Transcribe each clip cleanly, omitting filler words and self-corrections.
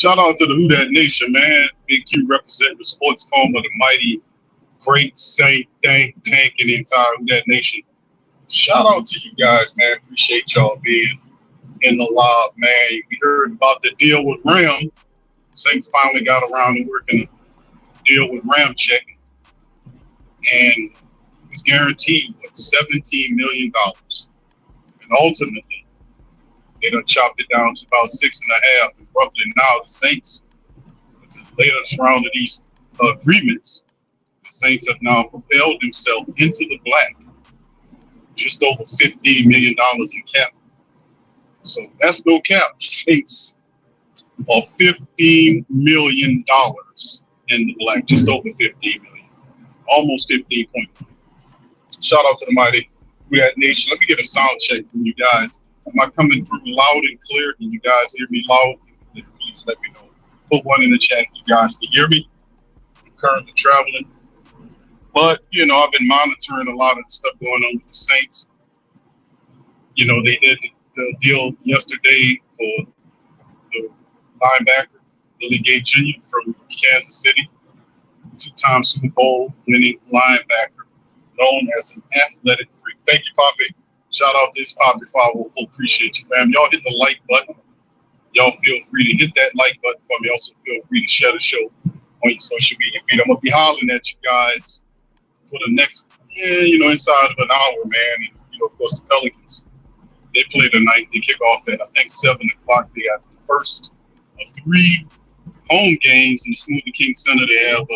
Shout out to the Who Dat Nation, man. Big Q representing the sports home of the mighty, great Saint Tank and the entire Who Dat Nation. Shout out to you guys, man. Appreciate y'all being in the live, man. We heard about the deal with Ram. Saints finally got around to working a deal with Ramczyk, and it's guaranteed $17 million. And ultimately, they done chopped it down to about 6.5, and roughly now the Saints, with the latest round of these agreements, the Saints have now propelled themselves into the black, just over $15 million in cap. So that's no cap. The Saints are $15 million in the black, just over 15 million, almost 15.1. Shout out to the mighty Who Dat Nation. Let me get a sound check from you guys. Am I coming through loud and clear? Can you guys hear me loud? Please let me know. Put one in the chat if you guys can hear me. I'm currently traveling, but I've been monitoring a lot of the stuff going on with the Saints. They did the deal yesterday for the linebacker, Billy Gay Jr. from Kansas City, two-time Super Bowl winning linebacker, known as an athletic freak. Thank you, Poppy. Shout out to this Poppy 504. Appreciate you, fam. Y'all hit the like button. Y'all feel free to hit that like button for me. Also feel free to share the show on your social media feed. I'm going to be hollering at you guys for the next, inside of an hour, man. And, of course, the Pelicans, they play tonight. They kick off at, I think, 7 o'clock. They got the first of 3 home games in the Smoothie King Center. They have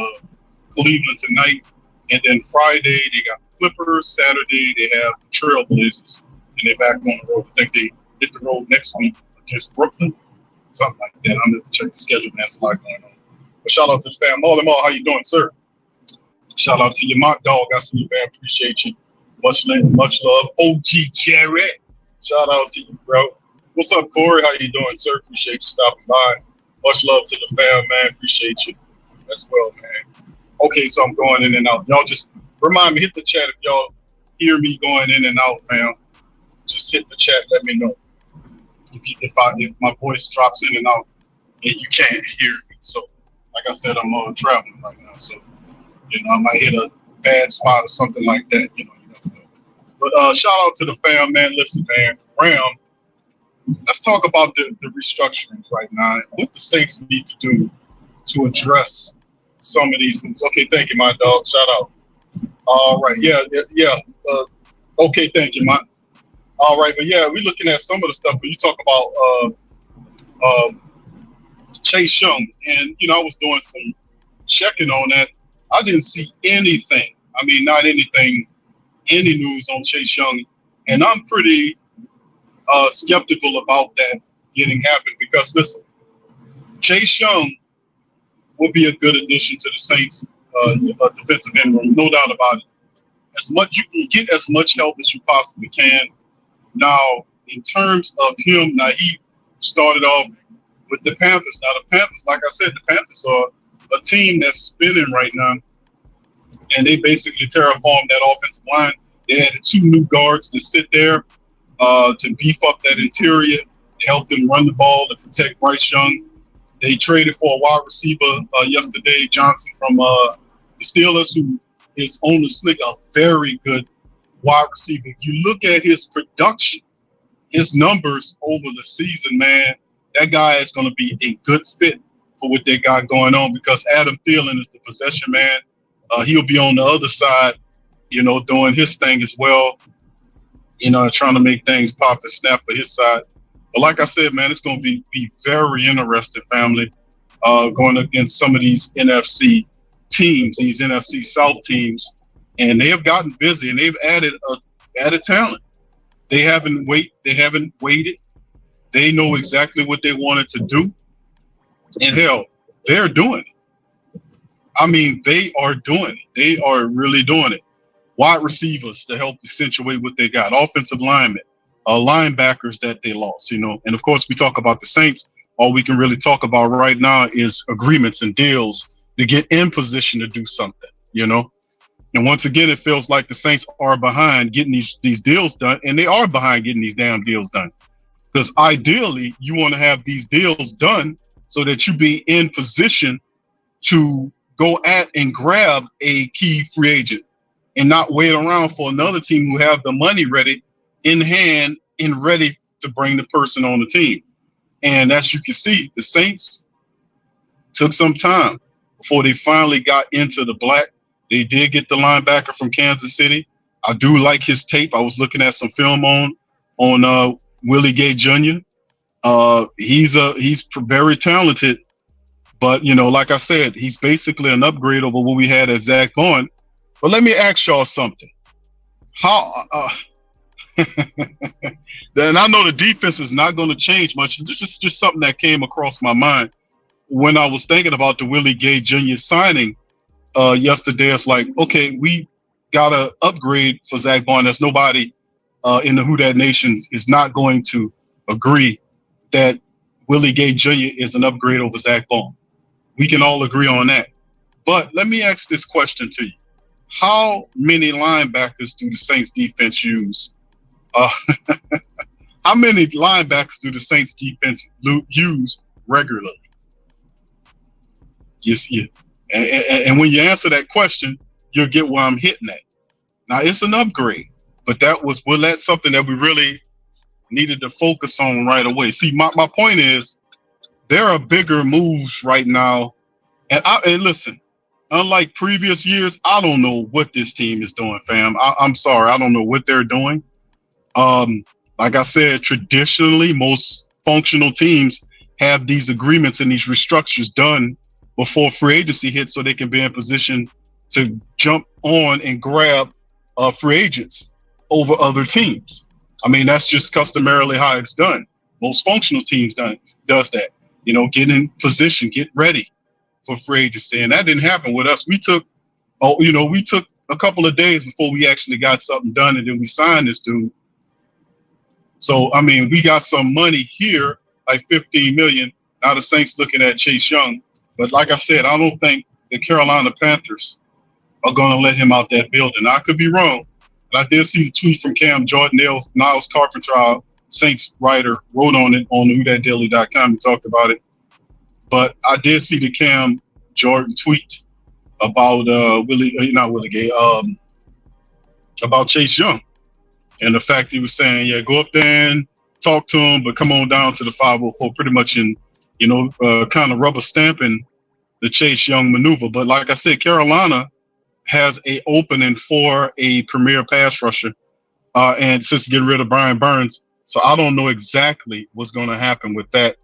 Cleveland tonight. And then Friday, they got the Clippers. Saturday, they have the Trailblazers. And they're back on the road. I think they hit the road next week against Brooklyn. Something like that. I'm going to have to check the schedule. That's a lot going on. But shout out to the fam. All in all, how you doing, sir? Shout out to your mock dog. I see you, fam. Appreciate you. Much love. OG Jared. Shout out to you, bro. What's up, Corey? How you doing, sir? Appreciate you stopping by. Much love to the fam, man. Appreciate you as well, man. Okay, so I'm going in and out. Y'all just remind me, hit the chat if y'all hear me going in and out, fam. Just hit the chat. Let me know if my voice drops in and out and you can't hear me. So, like I said, I'm traveling right now, so I might hit a bad spot or something like that. You never know. But shout out to the fam, man. Listen, man, Ram. Let's talk about the restructurings right now. What the Saints need to do to address some of these things. Okay, thank you, my dog. Shout out. All right, yeah. Okay, thank you, my. All right, but yeah, we're looking at some of the stuff. When you talk about Chase Young, and I was doing some checking on that. I didn't see anything. I mean, not anything, any news on Chase Young, and I'm pretty skeptical about that getting happen because listen, Chase Young will be a good addition to the Saints defensive end room, no doubt about it. As much you can get as much help as you possibly can. Now, in terms of him, now he started off with the Panthers. Now, the Panthers, like I said, the Panthers are a team that's spinning right now, and they basically terraformed that offensive line. They added 2 new guards to sit there to beef up that interior, to help them run the ball, to protect Bryce Young. They traded for a wide receiver yesterday, Johnson from the Steelers, who is on the slick, a very good wide receiver. If you look at his production, his numbers over the season, man, that guy is going to be a good fit for what they got going on because Adam Thielen is the possession man. He'll be on the other side, doing his thing as well, trying to make things pop and snap for his side. But like I said, man, it's going to be very interesting, family, going against some of these NFC teams, these NFC South teams. And they have gotten busy, and they've added talent. They haven't waited. They know exactly what they wanted to do. And hell, they're doing it. I mean, they are doing it. They are really doing it. Wide receivers to help accentuate what they got. Offensive linemen, linebackers that they lost, And of course, we talk about the Saints. All we can really talk about right now is agreements and deals to get in position to do something, And once again, it feels like the Saints are behind getting these deals done, and they are behind getting these damn deals done. Because ideally, you want to have these deals done so that you be in position to go at and grab a key free agent and not wait around for another team who have the money ready in hand and ready to bring the person on the team. And as you can see, the Saints took some time before they finally got into the black. They did get the linebacker from Kansas City. I do like his tape. I was looking at some film on Willie Gay Jr. He's very talented, but like I said, he's basically an upgrade over what we had at Zach Bond. But let me ask y'all something. How? And I know the defense is not going to change much. It's just something that came across my mind when I was thinking about the Willie Gay Jr. signing yesterday. It's like, okay, we got to upgrade for Zach Bond. There's nobody in the Who Dat Nation is not going to agree that Willie Gay Jr. is an upgrade over Zach Bond. We can all agree on that. But let me ask this question to you. How many linebackers do the Saints defense use? How many linebackers do the Saints defense use regularly? Yes, yeah. And when you answer that question, you'll get where I'm hitting at. Now, it's an upgrade, but that's something that we really needed to focus on right away. See, my point is there are bigger moves right now. And listen, unlike previous years, I don't know what this team is doing, fam. I'm sorry. I don't know what they're doing. Like I said, traditionally, most functional teams have these agreements and these restructures done before free agency hits so they can be in position to jump on and grab free agents over other teams. I mean, that's just customarily how it's done. Most functional teams does that. Get in position, get ready for free agency. And that didn't happen with us. We took a couple of days before we actually got something done, and then we signed this dude. So, I mean, we got some money here, like $15 million. Now the Saints looking at Chase Young. But like I said, I don't think the Carolina Panthers are going to let him out that building. I could be wrong. But I did see the tweet from Cam Jordan. Niles Carpenter, Saints writer, wrote on it on whodatdaily.com. He talked about it. But I did see the Cam Jordan tweet about about Chase Young. And the fact he was saying, yeah, go up there and talk to him, but come on down to the 504, pretty much in, kind of rubber stamping the Chase Young maneuver. But like I said, Carolina has a opening for a premier pass rusher, and since getting rid of Brian Burns. So I don't know exactly what's going to happen with that.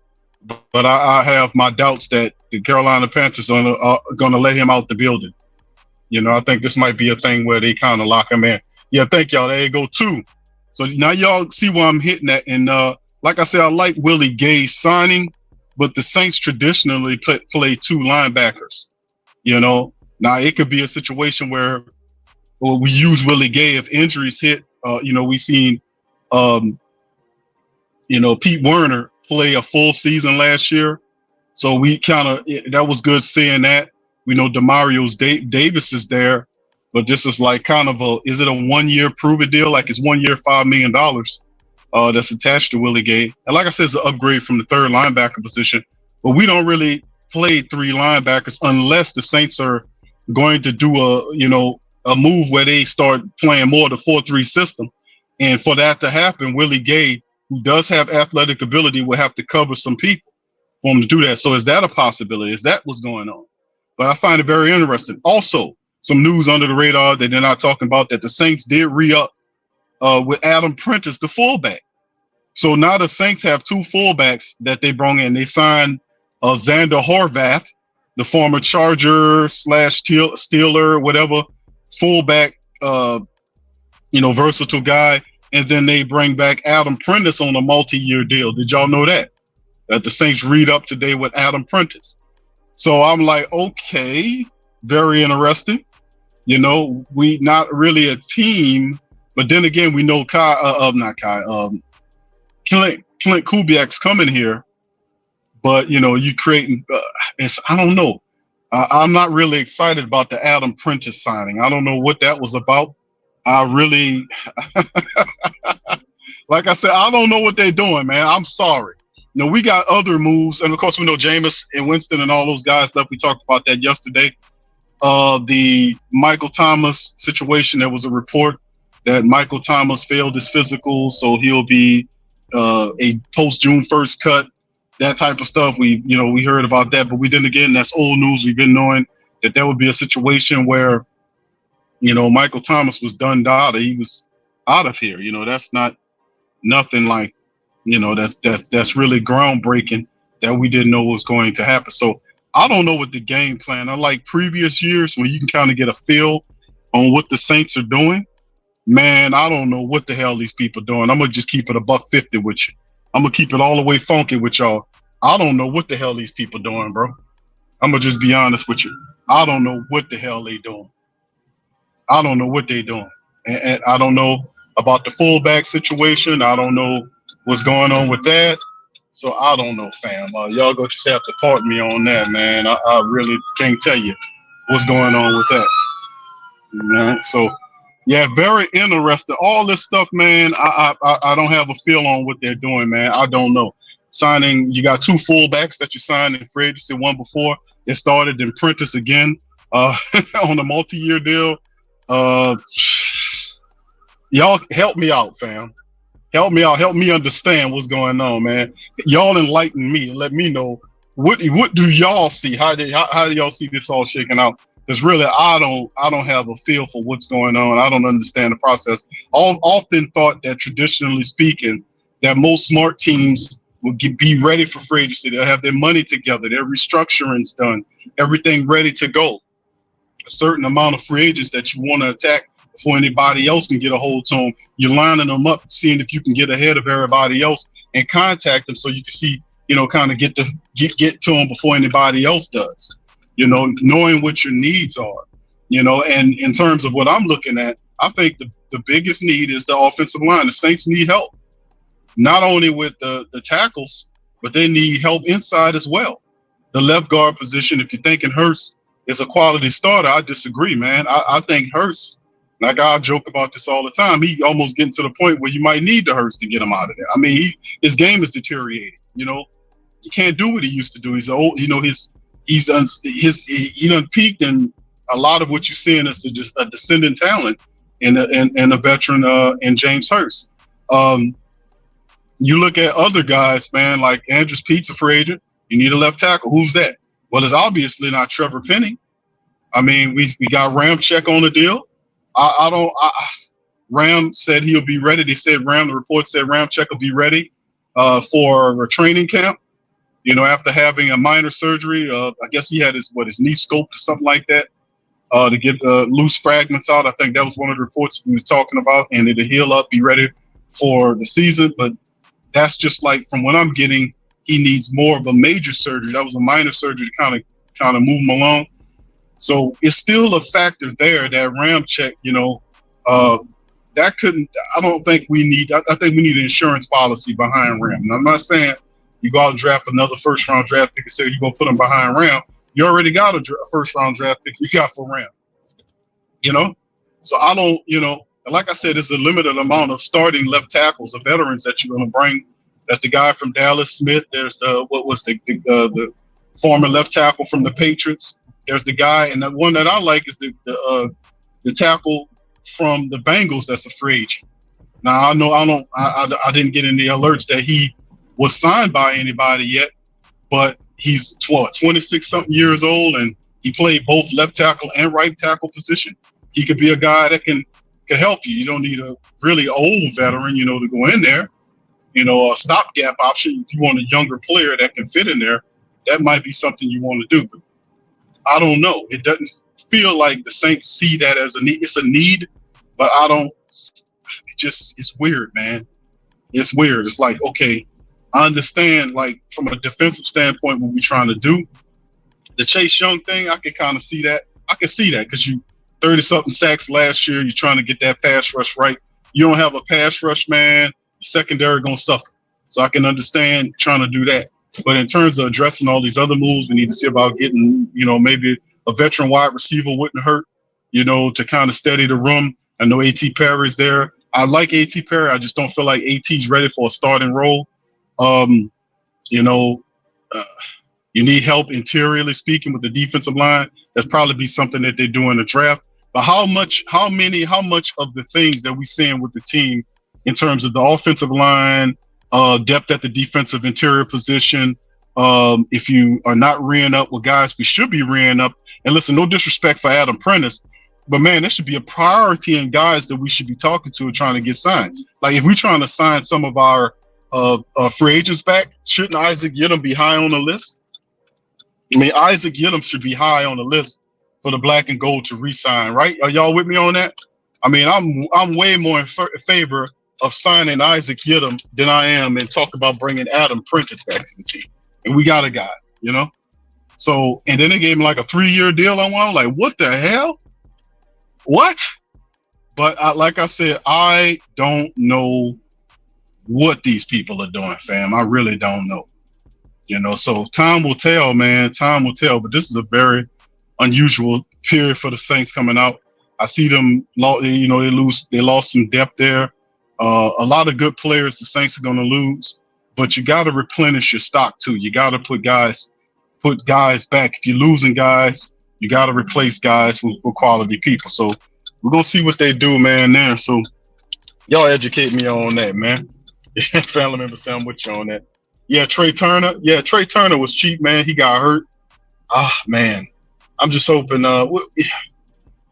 But I have my doubts that the Carolina Panthers are going to let him out the building. I think this might be a thing where they kind of lock him in. Yeah, thank y'all. There you go, too. So now y'all see where I'm hitting at. And like I said, I like Willie Gay's signing, but the Saints traditionally play two linebackers. Now it could be a situation where we use Willie Gay if injuries hit. We've seen, Pete Werner play a full season last year. So we that was good seeing that. We know Demario's Davis is there. But this is like kind of is it a 1 year prove-it deal? Like it's 1 year, $5 million that's attached to Willie Gay. And like I said, it's an upgrade from the third linebacker position. But we don't really play three linebackers unless the Saints are going to do a move where they start playing more of the 4-3 system. And for that to happen, Willie Gay, who does have athletic ability, will have to cover some people for him to do that. So is that a possibility? Is that what's going on? But I find it very interesting. Also, some news under the radar that they're not talking about, that the Saints did re-up with Adam Prentice, the fullback. So now the Saints have two fullbacks that they brought in. They signed Xander Horvath, the former Charger / Steeler, whatever, fullback, versatile guy. And then they bring back Adam Prentice on a multi-year deal. Did y'all know that the Saints re-up today with Adam Prentice? So I'm like, okay, very interesting. We not really a team, but then again, we know Clint Kubiak's coming here, but you creating. I don't know. I'm not really excited about the Adam Prentice signing. I don't know what that was about. I really, like I said, I don't know what they're doing, man. I'm sorry. You know, we got other moves, and of course we know Jameis and Winston and all those guys stuff. We talked about that yesterday. The Michael Thomas situation, there was a report that Michael Thomas failed his physical, so he'll be a post June 1st cut. That type of stuff. We heard about that, but we didn't. Again, that's old news. We've been knowing that there would be a situation where, Michael Thomas was done data. He was out of here. That's not nothing like, that's really groundbreaking that we didn't know was going to happen. So I don't know what the game plan. Unlike previous years when you can kind of get a feel on what the Saints are doing, man, I don't know what the hell these people are doing. I'm gonna just keep it $150 with you. I'm gonna keep it all the way funky with y'all. I don't know what the hell these people are doing, bro. I'm gonna just be honest with you. I don't know what the hell they doing. I don't know what they doing, and I don't know about the fullback situation. I don't know what's going on with that. So I don't know, fam. Y'all go just have to pardon me on that, man. I really can't tell you what's going on with that. So, yeah, very interesting. All this stuff, man, I don't have a feel on what they're doing, man. I don't know. Signing, you got 2 fullbacks that you signed in free agency, one before they started in Prentice again on a multi-year deal. Y'all help me out, fam. Help me out. Help me understand what's going on, man. Y'all enlighten me and let me know what do y'all see? How do y'all see this all shaking out? Because really, I don't have a feel for what's going on. I don't understand the process. I've often thought that traditionally speaking, that most smart teams will be ready for free agency. They'll have their money together, their restructuring's done, everything ready to go. A certain amount of free agents that you want to attack before anybody else can get a hold to them. You're lining them up, seeing if you can get ahead of everybody else and contact them so you can see, kind of get to them before anybody else does. Knowing what your needs are, and in terms of what I'm looking at, I think the biggest need is the offensive line. The Saints need help, not only with the tackles, but they need help inside as well. The left guard position, if you're thinking Hurst is a quality starter, I disagree, man. I think Hurst, like I joke about this all the time, he almost getting to the point where you might need the Hurst to get him out of there. I mean, his game is deteriorating. He can't do what he used to do. He's old. He done peaked, and a lot of what you're seeing is just a descending talent and a veteran in James Hurst. You look at other guys, man, like Andrews Pete's a free agent. You need a left tackle. Who's that? Well, it's obviously not Trevor Penny. I mean, we got Ramczyk on the deal. Ram said he'll be ready. The report said Ramczyk will be ready for a training camp. After having a minor surgery, I guess he had his knee scoped or something like that to get loose fragments out. I think that was one of the reports we was talking about, and it'll heal up, be ready for the season. But that's just like from what I'm getting, he needs more of a major surgery. That was a minor surgery to kind of move him along. So it's still a factor there that Ramczyk, that couldn't. I don't think we need. I think we need an insurance policy behind Ram. And I'm not saying you go out and draft another first-round draft pick and say you're going to put him behind Ram. You already got a first-round draft pick you got for Ram. So I don't, and like I said, there's a limited amount of starting left tackles, of veterans that you're going to bring. That's the guy from Dallas, Smith. There's the former left tackle from the Patriots. There's the guy, and the one that I like is the tackle from the Bengals that's a free agent. Now I didn't get any alerts that he was signed by anybody yet, but he's 26 something years old, and he played both left tackle and right tackle position. He could be a guy that can help you. You don't need a really old veteran, to go in there. A stopgap option. If you want a younger player that can fit in there, that might be something you want to do. But I don't know. It doesn't feel like the Saints see that as a need. It's a need, but I don't. It's weird, man. It's weird. It's like, okay, I understand, like, from a defensive standpoint, what we're trying to do. The Chase Young thing, I can kind of see that. I can see that because you 30-something sacks last year. You're trying to get that pass rush right. You don't have a pass rush, man. Your secondary going to suffer. So I can understand trying to do that. But in terms of addressing all these other moves, we need to see about getting, maybe a veteran wide receiver wouldn't hurt, to kind of steady the room. I know A.T. Perry's there. I like A.T. Perry. I just don't feel like A.T.'s ready for a starting role. You know, uh, you need help interiorly speaking with the defensive line. That's probably be something that they do in the draft. But how much of the things that we seeing with the team in terms of the offensive line, depth at the defensive interior position, if you are not rearing up with guys we should be rearing up, and listen, no disrespect for Adam Prentice, but man, this should be a priority in guys that we should be talking to and trying to get signed. Like if we're trying to sign some of our free agents back, shouldn't Isaac Yiadom be high on the list? I mean, Isaac Yiadom should be high on the list for the black and gold to re-sign, right? Are y'all with me on that? I mean, I'm way more in favor of signing Isaac Yiadom than I am and talk about bringing Adam Prentice back to the team. And we got a guy, you know? So, and then they gave him like a 3-year deal on one. Like, what the hell? What? But like I said, I don't know what these people are doing, fam. I really don't know. You know, so time will tell, man. Time will tell. But this is a very unusual period for the Saints coming out. I see them, you know, they lost some depth there. A lot of good players the Saints are going to lose, but you got to replenish your stock too. You got to put guys back. If you're losing guys, you got to replace guys with quality people. So we're going to see what they do, man, there. So y'all educate me on that, man. Yeah, family member saying I'm with you on that. Yeah, Trey Turner. Yeah, Trey Turner was cheap, man. He got hurt. Man. I'm just hoping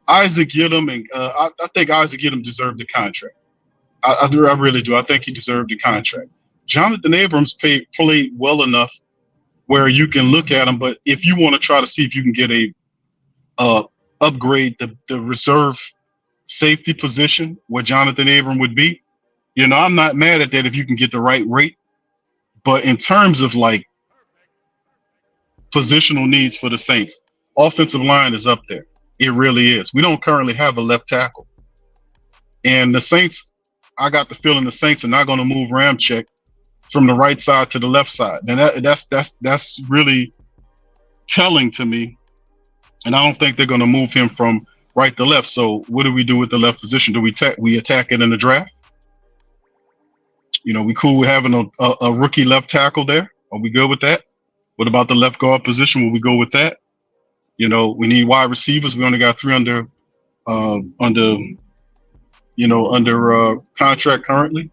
Isaac Yiadom, and I think Isaac Yiadom deserved the contract. I really do. I think he deserved the contract. Jonathan Abrams played well enough where you can look at him, but if you want to try to see if you can get a upgrade the reserve safety position where Jonathan Abram would be, you know, I'm not mad at that if you can get the right rate. But in terms of like positional needs for the Saints, offensive line is up there. It really is. We don't currently have a left tackle. And the Saints, I got the feeling the Saints are not going to move Ramczyk from the right side to the left side. And that's really telling to me. And I don't think they're going to move him from right to left. So what do we do with the left position? Do we attack it in the draft? You know, we cool with having a rookie left tackle there. Are we good with that? What about the left guard position? Will we go with that? You know, we need wide receivers. We only got 3 under contract currently.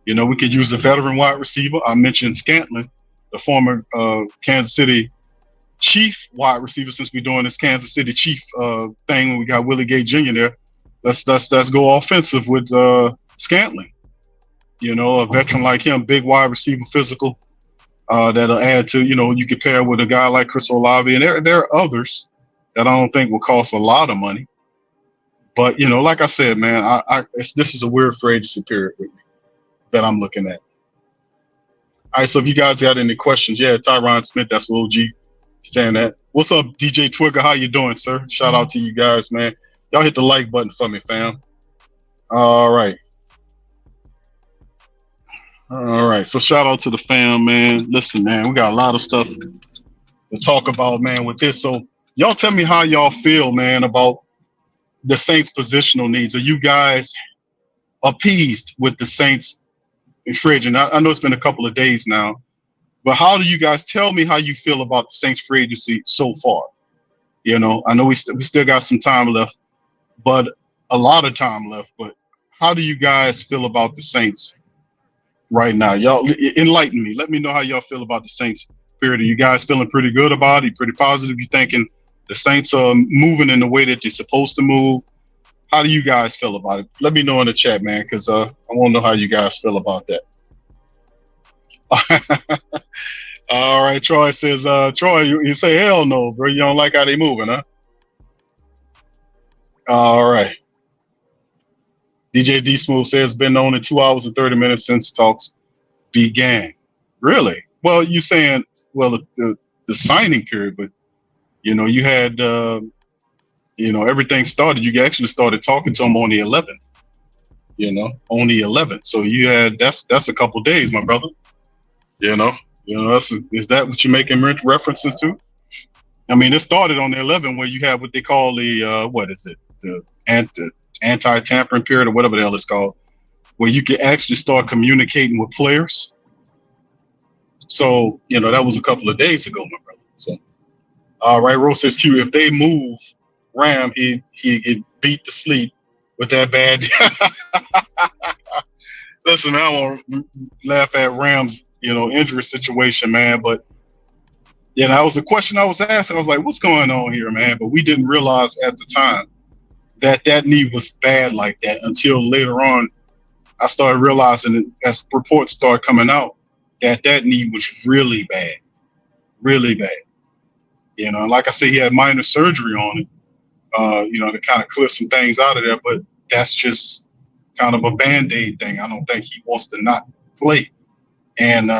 You know, we could use a veteran wide receiver. I mentioned Scantling, the former Kansas City Chief wide receiver, since we're doing this Kansas City Chief thing when we got Willie Gay Jr. there. Let's go offensive with Scantling. You know, a veteran like him, big wide receiver, physical, that'll add to, you know, you could pair with a guy like Chris Olave. And there are others that I don't think will cost a lot of money. But, you know, like I said, man, this is a weird free agency period with me that I'm looking at. All right, so if you guys got any questions, yeah, Tyron Smith, that's what OG saying that. What's up, DJ Twigger? How you doing, sir? Shout out to you guys, man. Y'all hit the like button for me, fam. All right. All right, so shout out to the fam, man. Listen, man, we got a lot of stuff to talk about, man, with this. So y'all tell me how y'all feel, man, about the Saints' positional needs. Are you guys appeased with the Saints in free agent? I know it's been a couple of days now, but how do you guys tell me how you feel about the Saints free agency so far? You know, I know we still got some time left, but a lot of time left. But how do you guys feel about the Saints right now? Y'all enlighten me. Let me know how y'all feel about the Saints period. Are you guys feeling pretty good about it? Pretty positive? You thinking the Saints are moving in the way that they're supposed to move? How do you guys feel about it? Let me know in the chat, man, because I want to know how you guys feel about that. All right, Troy says, Troy, you say, hell no, bro. You don't like how they moving, huh? All right. DJ D Smooth says, been only 2 hours and 30 minutes since talks began. Really? Well, you saying, well, the signing period, but, you know, you had, you know, everything started. You actually started talking to him on the 11th, you know, on the 11th. So you had, that's a couple days, my brother. You know, is that what you're making references to? I mean, it started on the 11th where you have what they call the, what is it? The anti-tampering period or whatever the hell it's called, where you can actually start communicating with players. So, that was a couple of days ago, my brother. So, all right, Rose says Q, if they move Ram, he get beat to sleep with that bad. Listen, man, I won't laugh at Ram's, injury situation, man. But, that was a question I was asking. I was like, what's going on here, man? But we didn't realize at the time that knee was bad like that until later on. I started realizing as reports started coming out that knee was really bad, really bad. And like I said, he had minor surgery on it, to kind of clear some things out of there. But that's just kind of a Band-Aid thing. I don't think he wants to not play. And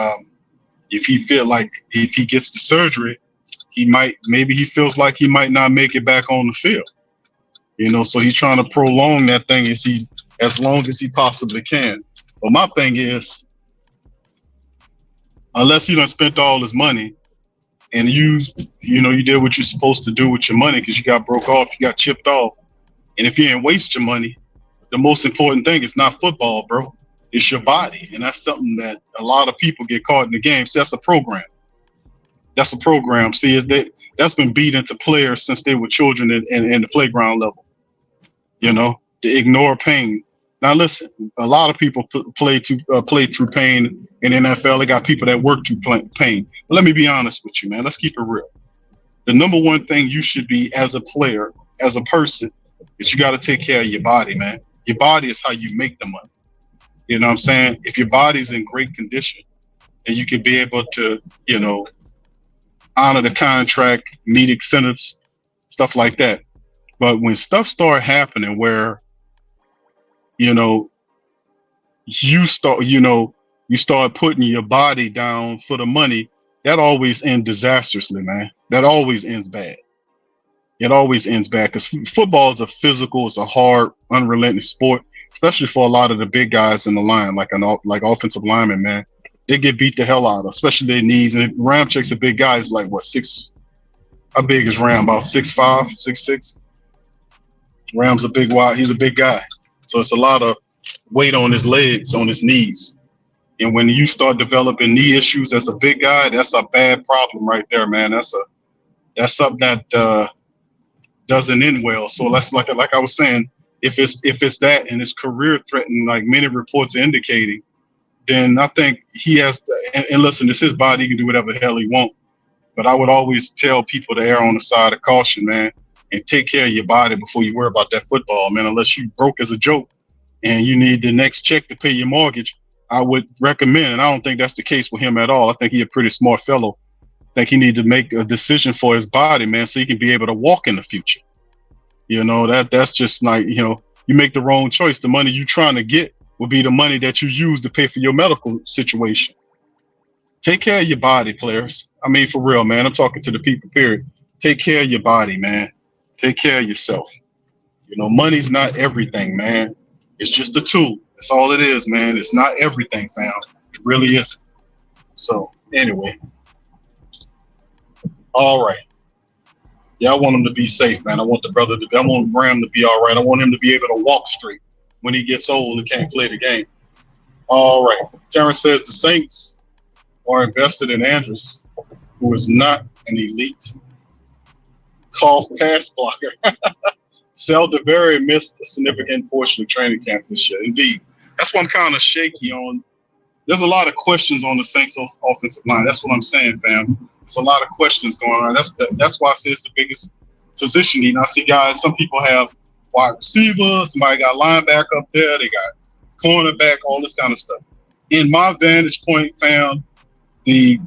if he gets the surgery, maybe he feels like he might not make it back on the field. So he's trying to prolong that thing as long as he possibly can. But my thing is, unless he done spent all his money and you did what you're supposed to do with your money because you got broke off, you got chipped off. And if you didn't waste your money, the most important thing is not football, bro. It's your body. And that's something that a lot of people get caught in the game. So that's a program. That's a program. See, that's been beat into players since they were children in the playground level. To ignore pain. Now, listen, a lot of people play through pain in the NFL. They got people that work through pain. But let me be honest with you, man. Let's keep it real. The number one thing you should be as a player, as a person, is you got to take care of your body, man. Your body is how you make the money. You know what I'm saying? If your body's in great condition, then you can be able to, honor the contract, meet incentives, stuff like that. But when stuff start happening where, you start putting your body down for the money, that always ends disastrously, man. That always ends bad. It always ends bad because football is it's a hard, unrelenting sport, especially for a lot of the big guys in the line, like offensive linemen, man. They get beat the hell out of, especially their knees. And Ramczyk's a big guy. He's like, what, how big is Ram? About 6'5", 6'6"? Ram's a big wide. He's a big guy. So it's a lot of weight on his legs, on his knees. And when you start developing knee issues as a big guy, that's a bad problem right there, man. That's something that doesn't end well. So that's like I was saying, if it's that and it's career threatening, like many reports are indicating, then I think he has to, and listen, it's his body, he can do whatever the hell he wants. But I would always tell people to err on the side of caution, man, and take care of your body before you worry about that football, man. Unless you broke as a joke and you need the next check to pay your mortgage, I would recommend, and I don't think that's the case with him at all. I think he's a pretty smart fellow. I think he needs to make a decision for his body, man, so he can be able to walk in the future. That's just like, you make the wrong choice. The money you're trying to get will be the money that you use to pay for your medical situation. Take care of your body, players. I mean, for real, man. I'm talking to the people, period. Take care of your body, man. Take care of yourself. Money's not everything, man. It's just a tool. That's all it is, man. It's not everything, fam. It really isn't. So, anyway. All right. Yeah, I want him to be safe, man. I want Ram to be all right. I want him to be able to walk straight when he gets old and can't play the game. All right. Terrence says the Saints are invested in Andrews, who is not an elite cough pass blocker. Seldaveri missed a significant portion of training camp this year. Indeed. That's what I'm kind of shaky on. There's a lot of questions on the Saints offensive line. That's what I'm saying, fam. There's a lot of questions going on. That's why I say it's the biggest position need. I see guys, some people have wide receiver, somebody got linebacker up there, they got cornerback, all this kind of stuff. In my vantage point, fam, the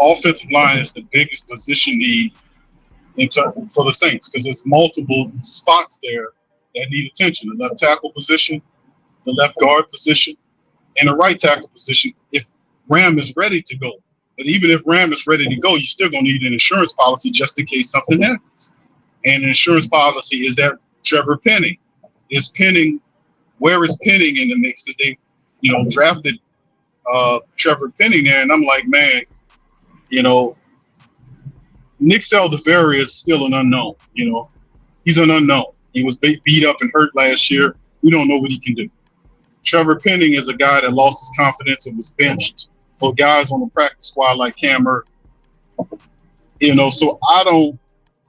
offensive line is the biggest position need for the Saints because there's multiple spots there that need attention. The left tackle position, the left guard position, and the right tackle position if Ram is ready to go. But even if Ram is ready to go, you're still going to need an insurance policy just in case something happens. And the insurance policy is that Trevor Penning. Where is Penning in the mix? Because they, drafted Trevor Penning there. And I'm like, man, Nick Seldaveri is still an unknown. He's an unknown. He was beat up and hurt last year. We don't know what he can do. Trevor Penning is a guy that lost his confidence and was benched for guys on the practice squad like Cameron. So I don't.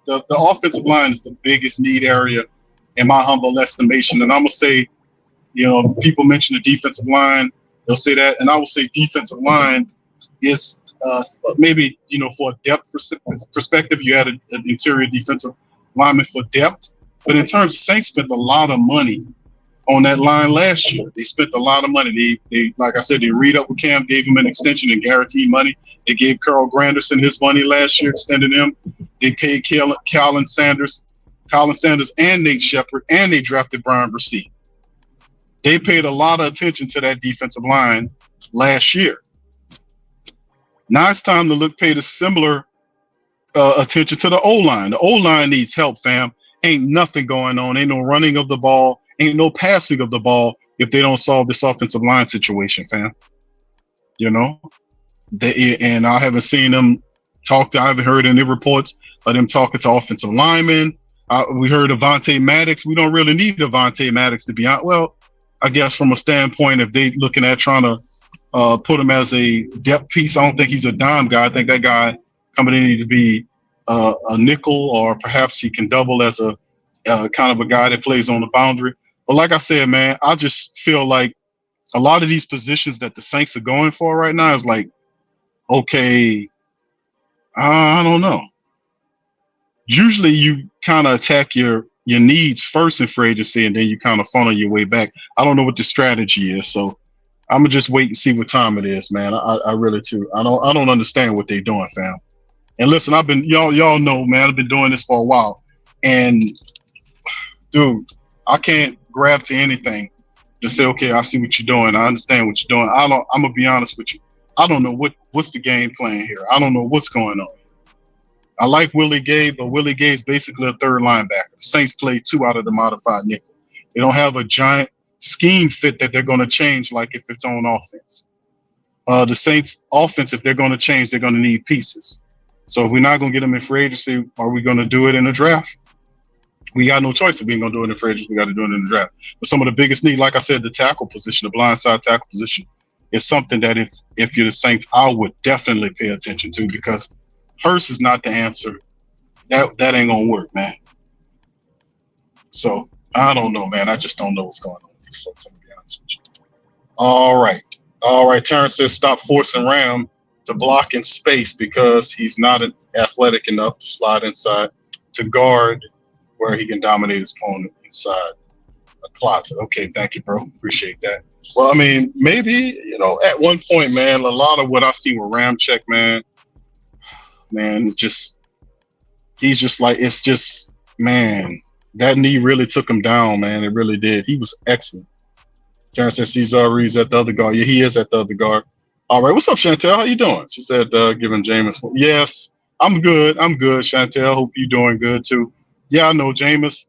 The offensive line is the biggest need area in my humble estimation, and I'm gonna say, people mention the defensive line, they'll say that, and I will say defensive line is maybe for a depth perspective, you had an interior defensive lineman for depth, but in terms of Saints spent a lot of money on that line last year. They spent a lot of money. They like I said, they read up with Cam, gave him an extension and guaranteed money. They gave Carl Granderson his money last year, extended him. They paid Colin Sanders and Nate Shepard, and they drafted Brian Bresee. They paid a lot of attention to that defensive line last year. Now it's time to pay the similar attention to the O-line. The O-line needs help, fam. Ain't nothing going on. Ain't no running of the ball. Ain't no passing of the ball if they don't solve this offensive line situation, fam. And I haven't seen them talk. I haven't heard any reports of them talking to offensive linemen. We heard Avonte Maddox. We don't really need Avonte Maddox to be honest. Well, I guess from a standpoint, if they looking at trying to put him as a depth piece, I don't think he's a dime guy. I think that guy coming in need to be a nickel, or perhaps he can double as a kind of a guy that plays on the boundary. But like I said, man, I just feel like a lot of these positions that the Saints are going for right now is like, okay, I don't know. Usually you kind of attack your needs first in free agency, and then you kind of funnel your way back. I don't know what the strategy is, so I'm gonna just wait and see what time it is, man. I really too. I don't understand what they're doing, fam. And listen, I've been y'all know, man. I've been doing this for a while, and dude, I can't grab to anything to say, okay, I see what you're doing. I understand what you're doing. I'm gonna be honest with you. I don't know what's the game plan here. I don't know what's going on. I like Willie Gay, but Willie Gay is basically a third linebacker. The Saints play 2 out of the modified nickel. They don't have a giant scheme fit that they're going to change like if it's on offense. The Saints offense, if they're going to change, they're going to need pieces. So if we're not going to get them in free agency, are we going to do it in the draft? We got no choice if we're going to do it in free agency. We got to do it in the draft. But some of the biggest need, like I said, the tackle position, the blindside tackle position, is something that if you're the Saints, I would definitely pay attention to, because Hurst is not the answer. That ain't gonna work, man. So I don't know, man. I just don't know what's going on with these folks. I'm gonna be honest with you. All right. Terrence says stop forcing Ram to block in space because he's not athletic enough to slide inside to guard where he can dominate his opponent inside a closet. Okay, thank you, bro. Appreciate that. Well, I mean, maybe at one point, man, a lot of what I've seen with Ramczyk, man, he's just like, it's just, man, that knee really took him down, man. It really did. He was excellent. Terrence says Cesari's at the other guard. Yeah, he is at the other guard. All right, what's up, Chantel? How you doing? She said, giving Jameis. Yes, I'm good, Chantel. Hope you're doing good too. Yeah, I know Jameis.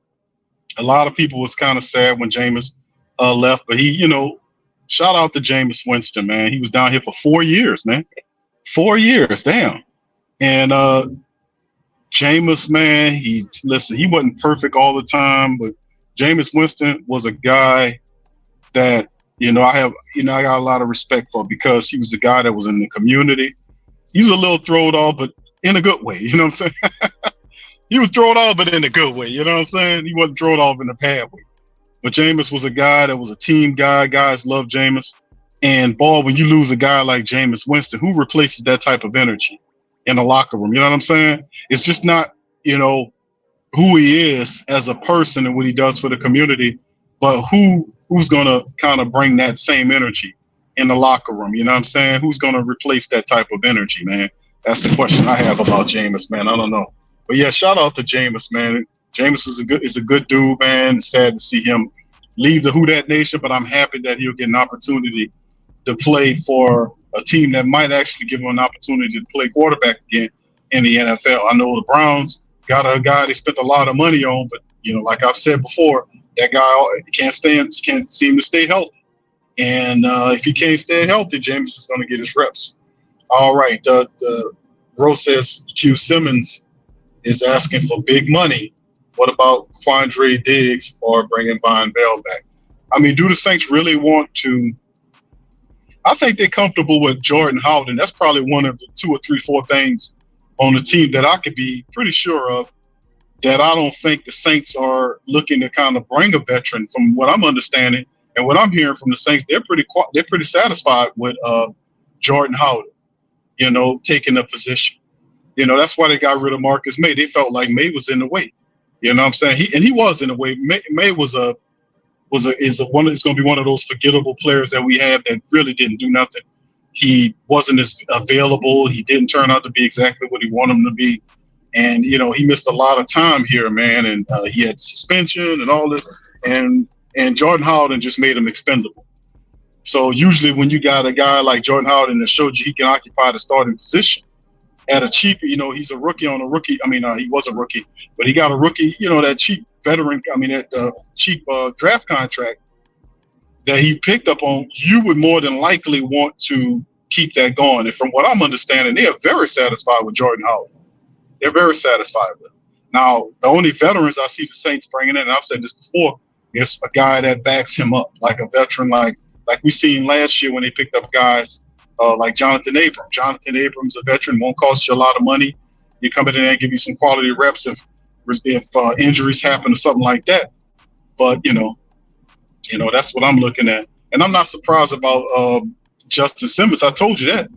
A lot of people was kind of sad when Jameis left, but he, shout out to Jameis Winston, man. He was down here for 4 years, man. 4 years, damn. And Jameis, man, he wasn't perfect all the time, but Jameis Winston was a guy that, I got a lot of respect for, because he was a guy that was in the community. He was a little thrown off, but in a good way, you know what I'm saying? He was thrown off, but in a good way, you know what I'm saying? He wasn't thrown off in a bad way. But Jameis was a guy that was a team guy. Guys love Jameis. And, when you lose a guy like Jameis Winston, who replaces that type of energy in the locker room? You know what I'm saying? It's just not, who he is as a person and what he does for the community, but who's going to kind of bring that same energy in the locker room? You know what I'm saying? Who's going to replace that type of energy, man? That's the question I have about Jameis, man. I don't know. But, yeah, shout out to Jameis, man. Jameis is a good dude, man. It's sad to see him leave the Who Dat Nation, but I'm happy that he'll get an opportunity to play for a team that might actually give him an opportunity to play quarterback again in the NFL. I know the Browns got a guy they spent a lot of money on, but, like I've said before, that guy can't seem to stay healthy. And if he can't stay healthy, Jameis is going to get his reps. All right. Rose says Q Simmons is asking for big money. What about Quandre Diggs or bringing Von Bell back? I mean, do the Saints really want to? I think they're comfortable with Jordan Howden. That's probably one of the 2 or 3, 4 things on the team that I could be pretty sure of. That I don't think the Saints are looking to kind of bring a veteran. From what I'm understanding and what I'm hearing from the Saints, they're pretty satisfied with Jordan Howden, taking a position. That's why they got rid of Marcus May. They felt like May was in the way. You know what I'm saying? He was in the way. May is going to be one of those forgettable players that we have that really didn't do nothing. He wasn't as available. He didn't turn out to be exactly what he wanted him to be. And, he missed a lot of time here, man. And he had suspension and all this. And Jordan Howden just made him expendable. So usually when you got a guy like Jordan Howden that showed you he can occupy the starting position at a cheap, he's a rookie on a rookie. I mean, he was a rookie, but he got a rookie, that cheap veteran, that cheap draft contract that he picked up on, you would more than likely want to keep that going. And from what I'm understanding, they are very satisfied with Jordan Howden. They're very satisfied with him. Now, the only veterans I see the Saints bringing in, and I've said this before, is a guy that backs him up, like a veteran, like we seen last year when they picked up guys like Jonathan Abrams. Jonathan Abrams, a veteran, won't cost you a lot of money. You come in there and give you some quality reps if injuries happen or something like that. But that's what I'm looking at, and I'm not surprised about Justin Simmons. I told you that.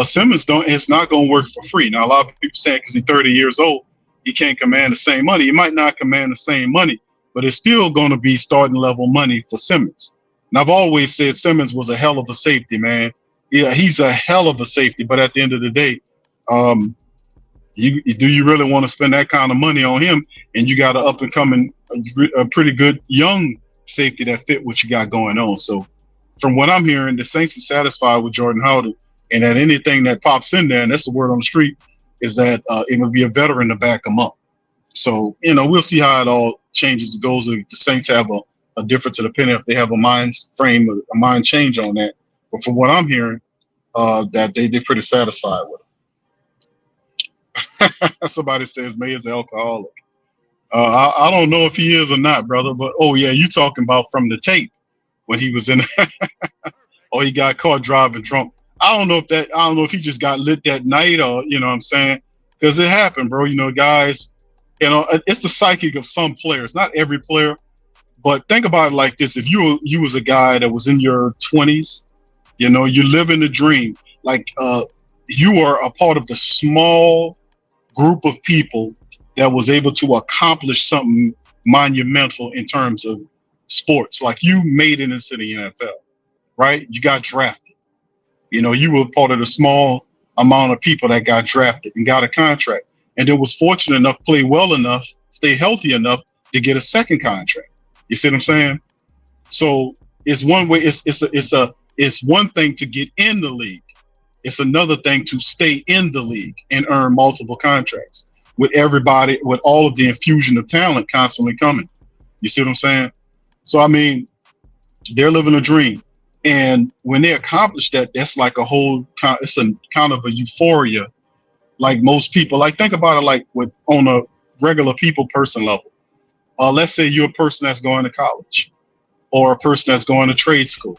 Simmons it's not going to work for free. Now, a lot of people saying because he's 30 years old, he can't command the same money. He might not command the same money, but it's still going to be starting level money for Simmons. And I've always said Simmons was a hell of a safety, man. Yeah, he's a hell of a safety. But at the end of the day, do you really want to spend that kind of money on him? And you got an up and coming, a pretty good young safety that fit what you got going on. So from what I'm hearing, the Saints are satisfied with Jordan Howden. And that anything that pops in there, and that's the word on the street, is that it would be a veteran to back them up. So, we'll see how it all changes and goes. If the Saints have a difference of opinion, if they have a mind change on that. But from what I'm hearing, that they're pretty satisfied with it. Somebody says May is an alcoholic. I don't know if he is or not, brother. But, oh, yeah, you talking about from the tape when he was in or he got caught driving drunk. I don't know if he just got lit that night or, what I'm saying? Because it happened, bro. Guys, it's the psychic of some players, not every player. But think about it like this. If you was a guy that was in your 20s, you're living the dream. Like you are a part of the small group of people that was able to accomplish something monumental in terms of sports. Like you made it into the NFL, right? You got drafted. You were part of the small amount of people that got drafted and got a contract, and then was fortunate enough, play well enough, stay healthy enough to get a second contract. You see what I'm saying? So it's one way. It's one thing to get in the league. It's another thing to stay in the league and earn multiple contracts with everybody, with all of the infusion of talent constantly coming. You see what I'm saying? So they're living a dream. And when they accomplish that, that's like it's a kind of a euphoria. Like most people, like think about it like on a regular person level. Let's say you're a person that's going to college or a person that's going to trade school,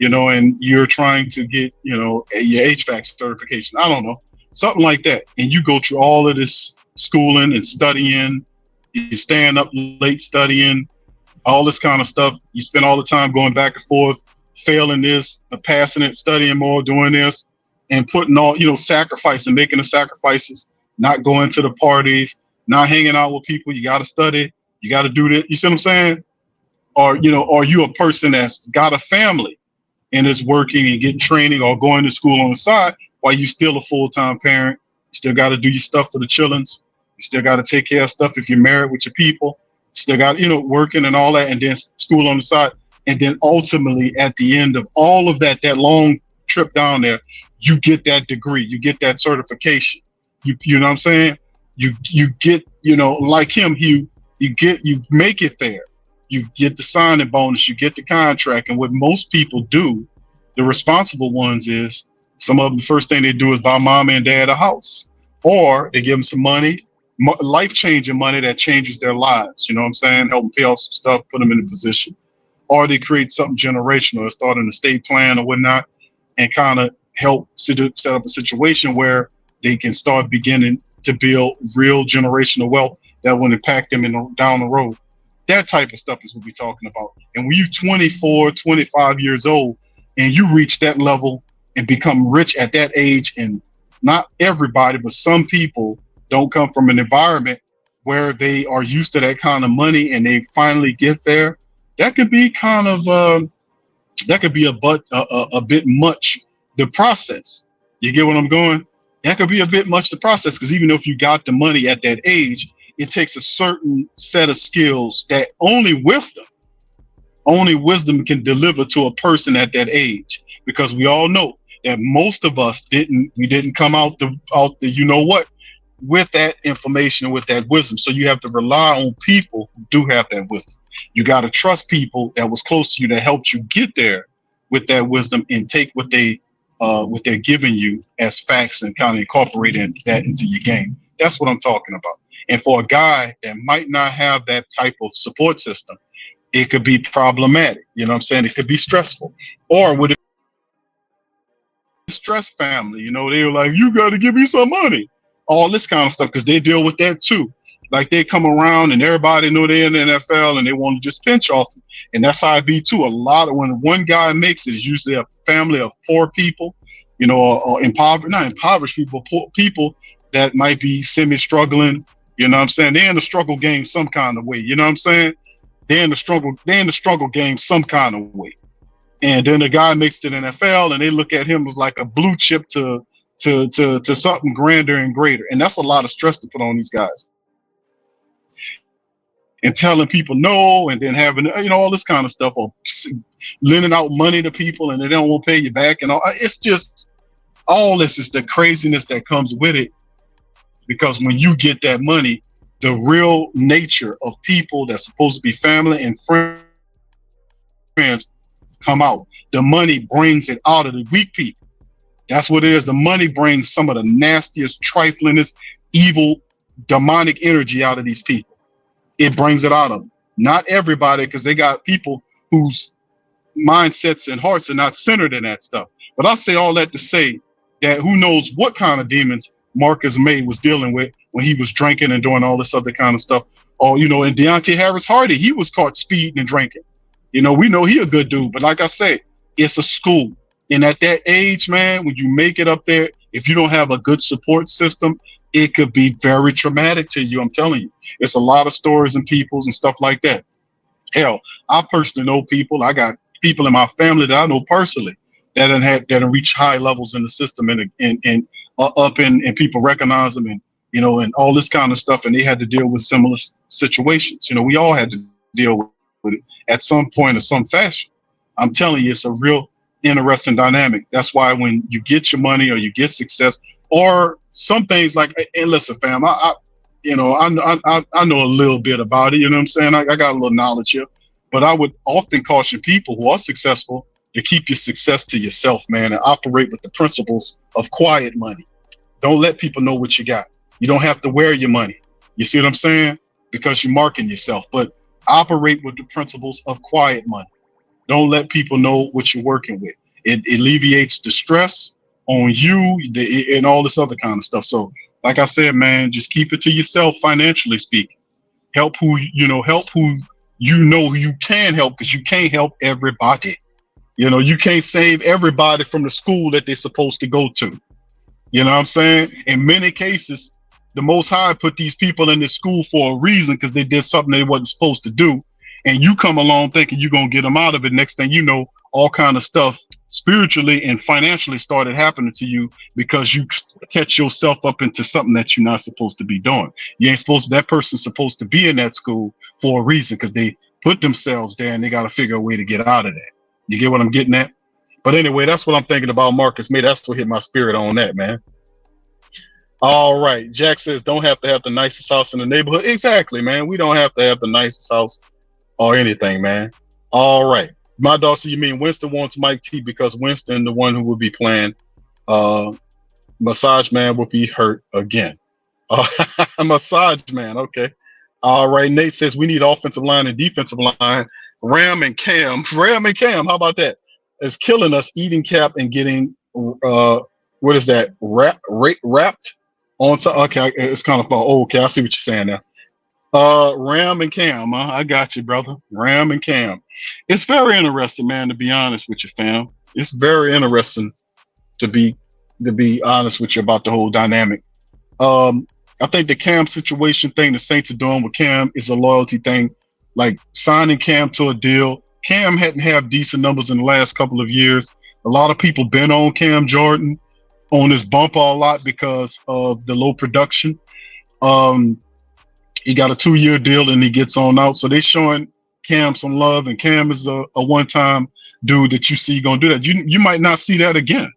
and you're trying to get, your HVAC certification. I don't know, something like that. And you go through all of this schooling and studying, you staying up late studying, all this kind of stuff. You spend all the time going back and forth, failing this, passing it, studying more, doing this, and putting all, sacrificing, making the sacrifices, not going to the parties, not hanging out with people. You got to study. You got to do this. You see what I'm saying? Or you a person that's got a family and is working and getting training or going to school on the side while you still a full-time parent. You still got to do your stuff for the childrens. You still got to take care of stuff if you're married with your people. You still got, working and all that, and then school on the side. And then ultimately at the end of all of that long trip down there, you get that degree, you get that certification. You know what I'm saying? You get, like him, you make it there. You get the signing bonus, you get the contract. And what most people do, the responsible ones, is some of them, the first thing they do is buy mom and dad a house, or they give them some money, life-changing money that changes their lives. You know what I'm saying? Help them pay off some stuff, put them in a position. Or they create something generational, start an estate plan or whatnot, and kind of help set up a situation where they can start beginning to build real generational wealth that will impact them down the road. That type of stuff is what we're talking about. And when you're 24, 25 years old and you reach that level and become rich at that age, and not everybody, but some people don't come from an environment where they are used to that kind of money and they finally get there, that could be kind of, that could be a bit much the process. You get what I'm going? That could be a bit much the process, because even if you got the money at that age, it takes a certain set of skills that only wisdom can deliver to a person at that age. Because we all know that most of us didn't come out the you know what, with that information, with that wisdom. So you have to rely on people who do have that wisdom. You got to trust people that was close to you that helped you get there with that wisdom, and take what they're giving you as facts and kind of incorporating that into your game. That's what I'm talking about. And for a guy that might not have that type of support system, it could be problematic. You know what I'm saying? It could be stressful. Or would it be a stress family? You know, they were like, you got to give me some money. All this kind of stuff, because they deal with that too. Like, they come around and everybody know they're in the NFL and they want to just pinch off them. And that's how it be too. A lot of, when one guy makes it, it's usually a family of poor people, you know, or not impoverished people, poor people that might be semi-struggling. You know what I'm saying? They're in the struggle game some kind of way. You know what I'm saying? They're in the struggle game some kind of way. And then the guy makes it in the NFL and they look at him as like a blue chip to something grander and greater. And that's a lot of stress to put on these guys. And telling people no, and then having, you know, all this kind of stuff, or lending out money to people and they don't want to pay you back. And all, it's just, all this is the craziness that comes with it. Because when you get that money, the real nature of people that's supposed to be family and friends come out. The money brings it out of the weak people. That's what it is. The money brings some of the nastiest, triflingest, evil, demonic energy out of these people. It brings it out of them. Not everybody, because they got people whose mindsets and hearts are not centered in that stuff. But I say all that to say that who knows what kind of demons Marcus May was dealing with when he was drinking and doing all this other kind of stuff. Or, you know, and Deontay Harris Hardy, he was caught speeding and drinking. You know, we know he a good dude, but like I say, it's a school. And at that age, man, when you make it up there, if you don't have a good support system, it could be very traumatic to you. I'm telling you, it's a lot of stories and peoples and stuff like that. Hell, I personally know people. I got people in my family that I know personally that have reached high levels in the system and people recognize them, and, you know, and all this kind of stuff. And they had to deal with similar situations. You know, we all had to deal with it at some point or some fashion. I'm telling you, it's a real interesting dynamic. That's why when you get your money or you get success, or some things like, and listen, fam, I know a little bit about it. You know what I'm saying? I got a little knowledge here, but I would often caution people who are successful to keep your success to yourself, man, and operate with the principles of quiet money. Don't let people know what you got. You don't have to wear your money. You see what I'm saying? Because you're marking yourself, but operate with the principles of quiet money. Don't let people know what you're working with. It alleviates the stress on you and all this other kind of stuff. So like I said, man, just keep it to yourself, financially speaking. Help who you know you can help, because you can't help everybody. You know, you can't save everybody from the school that they're supposed to go to. You know what I'm saying? In many cases, the Most High put these people in this school for a reason, because they did something they wasn't supposed to do. And you come along thinking you're going to get them out of it. Next thing you know, all kind of stuff spiritually and financially started happening to you because you catch yourself up into something that you're not supposed to be doing. You ain't supposed to, that person's supposed to be in that school for a reason, because they put themselves there and they got to figure a way to get out of that. You get what I'm getting at? But anyway, that's what I'm thinking about Marcus May. That's what hit my spirit on that, man. All right. Jack says, don't have to have the nicest house in the neighborhood. Exactly, man. We don't have to have the nicest house or anything, man. All right. My daughter, so you mean Winston wants Mike T because Winston, the one who would be playing, Massage Man, will be hurt again. Massage Man, okay. All right. Nate says we need offensive line and defensive line. Ram and Cam. How about that? is killing us, eating cap and getting what is that wrapped onto. Okay, it's kind of oh, okay. I see what you're saying now. Ram and Cam, huh? I got you, brother. Ram and Cam. It's very interesting, man. To be honest with you, fam, it's very interesting to be honest with you about the whole dynamic. I think the Cam situation thing the Saints are doing with Cam is a loyalty thing, like signing Cam to a deal. Cam hadn't had decent numbers in the last couple of years. A lot of people been on Cam Jordan on his bumper a lot because of the low production. He got a 2-year deal and he gets on out. So they're showing Cam some love, and Cam is a one-time dude that you see gonna do that. You might not see that again.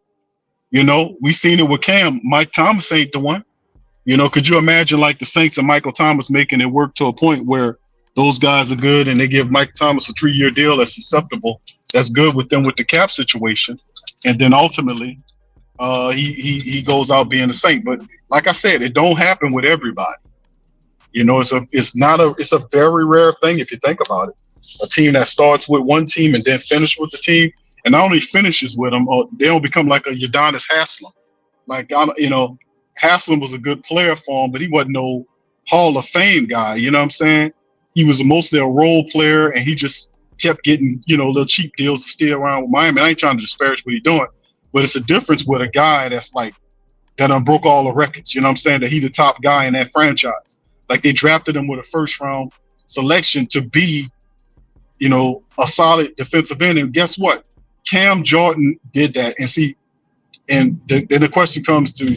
You know, we seen it with Cam. Mike Thomas ain't the one. You know, could you imagine like the Saints and Michael Thomas making it work to a point where those guys are good and they give Mike Thomas a 3-year deal that's acceptable, that's good with them with the cap situation, and then ultimately he goes out being a Saint. But like I said, it don't happen with everybody. You know, it's a very rare thing if you think about it. A team that starts with one team and then finish with the team, and not only finishes with them, they don't become like a Udonis Haslem. Like, you know, Haslem was a good player for him, but he wasn't no Hall of Fame guy. You know what I'm saying? He was mostly a role player, and he just kept getting, you know, little cheap deals to stay around with Miami. I ain't trying to disparage what he's doing, but it's a difference with a guy that's like, that broke all the records. You know what I'm saying? That he the top guy in that franchise. Like, they drafted him with a first-round selection to be, you know, a solid defensive end. And guess what? Cam Jordan did that. And see, and then the question comes to,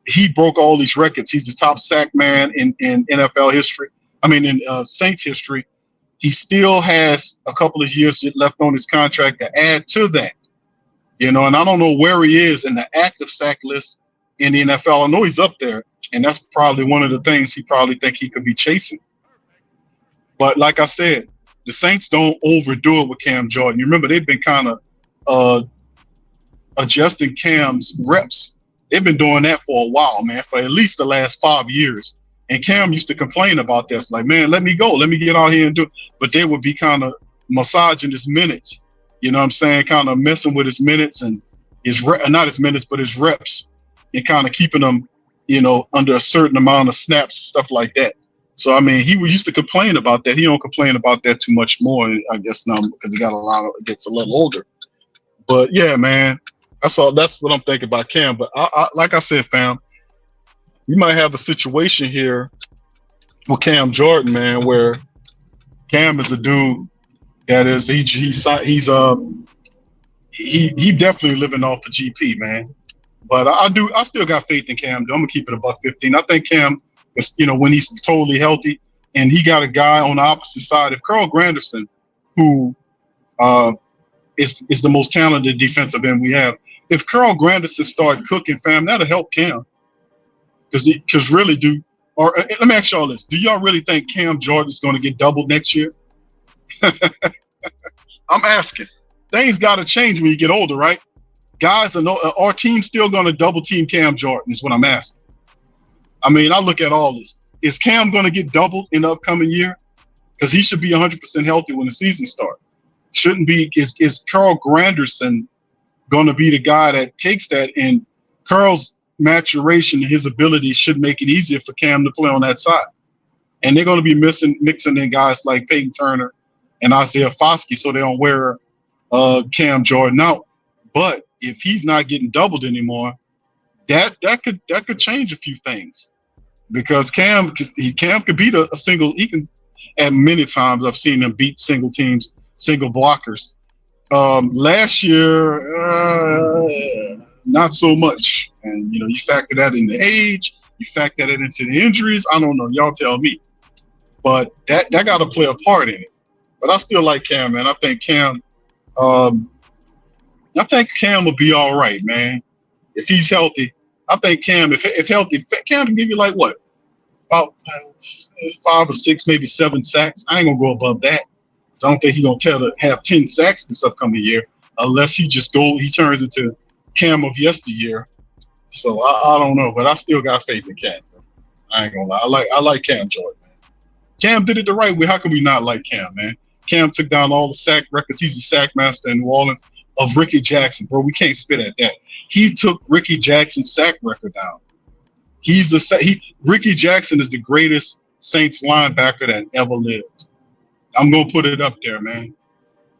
he broke all these records. He's the top sack man in NFL history. I mean, in Saints history. He still has a couple of years left on his contract to add to that. You know, and I don't know where he is in the active sack list in the NFL. I know he's up there, and that's probably one of the things he probably think he could be chasing. But like I said, the Saints don't overdo it with Cam Jordan. You remember, they've been kind of adjusting Cam's reps. They've been doing that for a while, man, for at least the last 5 years. And Cam used to complain about this, like, man, let me go. Let me get out here and do it. But they would be kind of massaging his minutes. You know what I'm saying? Kind of messing with his minutes and not his minutes, but his reps, and kind of keeping them, you know, under a certain amount of snaps, stuff like that. So, I mean, he used to complain about that. He don't complain about that too much more, I guess, now, because he gets a little older. But yeah, man, that's what I'm thinking about Cam. But I like I said, fam, you might have a situation here with Cam Jordan, man, where Cam is a dude that is he's definitely living off the GP, man. But I still got faith in Cam. I'm gonna keep it above 15. I think Cam is, you know, when he's totally healthy, and he got a guy on the opposite side of Carl Granderson, who is the most talented defensive end we have. If Carl Granderson start cooking, fam, that'll help Cam. Because really, let me ask y'all this: do y'all really think Cam Jordan is going to get doubled next year? I'm asking. Things got to change when you get older, right? Guys, our team's still going to double team Cam Jordan is what I'm asking. I mean, I look at all this. Is Cam going to get doubled in the upcoming year? Because he should be 100% healthy when the season starts. Shouldn't be. Is Carl Granderson going to be the guy that takes that? And Carl's maturation, his ability should make it easier for Cam to play on that side. And they're going to be mixing in guys like Peyton Turner and Isaiah Foskey, so they don't wear Cam Jordan out. But if he's not getting doubled anymore, that could change a few things, because Cam could beat a single. He can, at many times I've seen him beat single teams, single blockers. Last year, not so much. And, you know, you factor that in the age, you factor that into the injuries. I don't know. Y'all tell me. But that got to play a part in it. But I still like Cam, man. I think Cam will be all right, man. If he's healthy, I think Cam, if healthy, Cam can give you like what? About 5 or 6, maybe 7 sacks. I ain't going to go above that. So I don't think he's going to have 10 sacks this upcoming year, unless he turns into Cam of yesteryear. So I don't know, but I still got faith in Cam. I ain't gonna lie. I like Cam Jordan, man. Cam did it the right way. How can we not like Cam, man? Cam took down all the sack records. He's a sack master in New Orleans. of Ricky Jackson, bro. We can't spit at that. He took Ricky Jackson's sack record down. Ricky Jackson is the greatest Saints linebacker that ever lived. I'm gonna put it up there, man.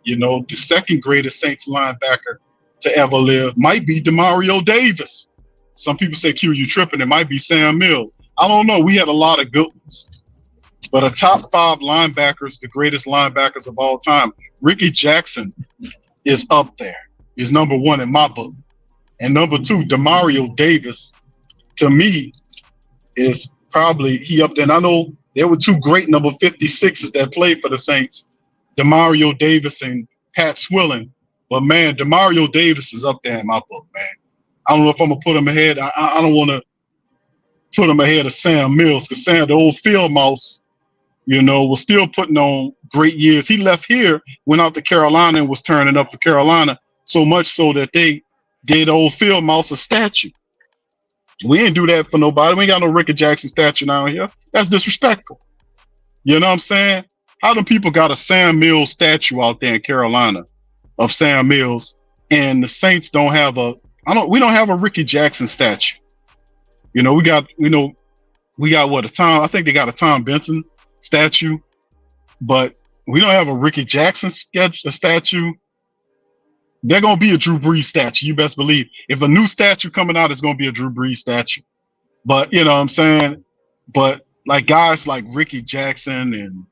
You know, the second greatest Saints linebacker to ever live might be Demario Davis. Some people say, Q, you tripping. It might be Sam Mills. I don't know. We had a lot of good ones. But a top 5 linebackers, the greatest linebackers of all time, Ricky Jackson is up there. He's number 1 in my book. And number 2, Demario Davis, to me, is probably he up there. And I know there were 2 great number 56s that played for the Saints, Demario Davis and Pat Swilling. But, man, Demario Davis is up there in my book, man. I don't know if I'm going to put him ahead. I don't want to put him ahead of Sam Mills because Sam, the old field mouse, you know, was still putting on great years. He left here, went out to Carolina and was turning up for Carolina so much so that they gave the old field mouse a statue. We ain't do that for nobody. We ain't got no Ricky Jackson statue down here. That's disrespectful. You know what I'm saying? How them people got a Sam Mills statue out there in Carolina of Sam Mills, and the Saints don't have we don't have a Ricky Jackson statue. You know, we got what, I think they got a Tom Benson statue, but we don't have a Ricky Jackson statue. They're going to be a Drew Brees statue. You best believe. If a new statue coming out, it's going to be a Drew Brees statue. But, you know what I'm saying? But like guys like Ricky Jackson and,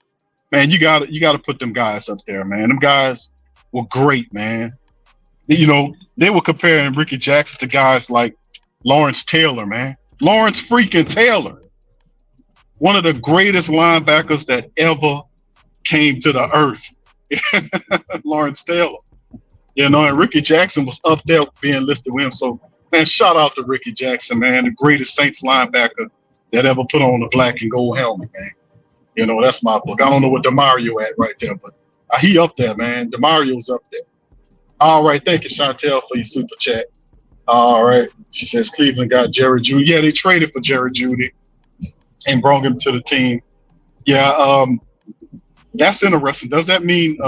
man, you got to put them guys up there, man. Them guys were great, man. You know, they were comparing Ricky Jackson to guys like Lawrence Taylor, man. Lawrence freaking Taylor. One of the greatest linebackers that ever came to the earth. Lawrence Taylor. You know, and Ricky Jackson was up there being listed with him. So, man, shout out to Ricky Jackson, man, the greatest Saints linebacker that ever put on a black and gold helmet, man. You know, that's my book. I don't know what Demario at right there, but he up there, man. Demario's up there. All right, thank you, Chantel, for your super chat. All right, she says Cleveland got Jerry Jeudy. Yeah, they traded for Jerry Jeudy and brought him to the team. Yeah, that's interesting. Does that mean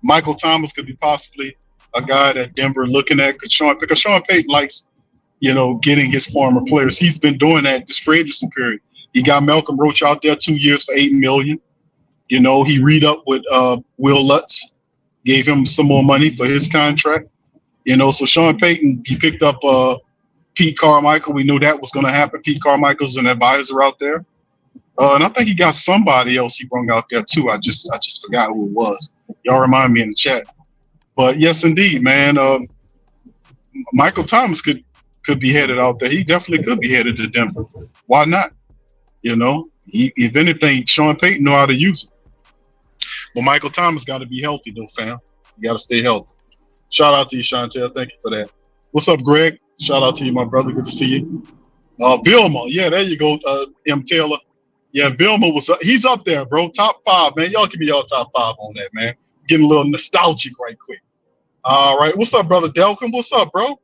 Michael Thomas could be possibly a guy that Denver looking at? Because Sean Payton likes, you know, getting his former players. He's been doing that this free agency period. He got Malcolm Roach out there 2 years for $8 million. You know, he read up with Will Lutz, gave him some more money for his contract. You know, so Sean Payton, he picked up Pete Carmichael. We knew that was going to happen. Pete Carmichael's an advisor out there. And I think he got somebody else he brought out there too. I just forgot who it was. Y'all remind me in the chat. But yes, indeed, man. Michael Thomas could be headed out there. He definitely could be headed to Denver. Why not? You know, if anything, Sean Payton know how to use it. But Michael Thomas got to be healthy, though, fam. You got to stay healthy. Shout out to you, Chantel. Thank you for that. What's up, Greg? Shout out to you, my brother. Good to see you. Vilma. Yeah, there you go, M. Taylor. Yeah, Vilma he's up there, bro. Top 5, man. Y'all give me y'all top 5 on that, man. Getting a little nostalgic right quick. All right. What's up, brother Delkin? What's up, bro?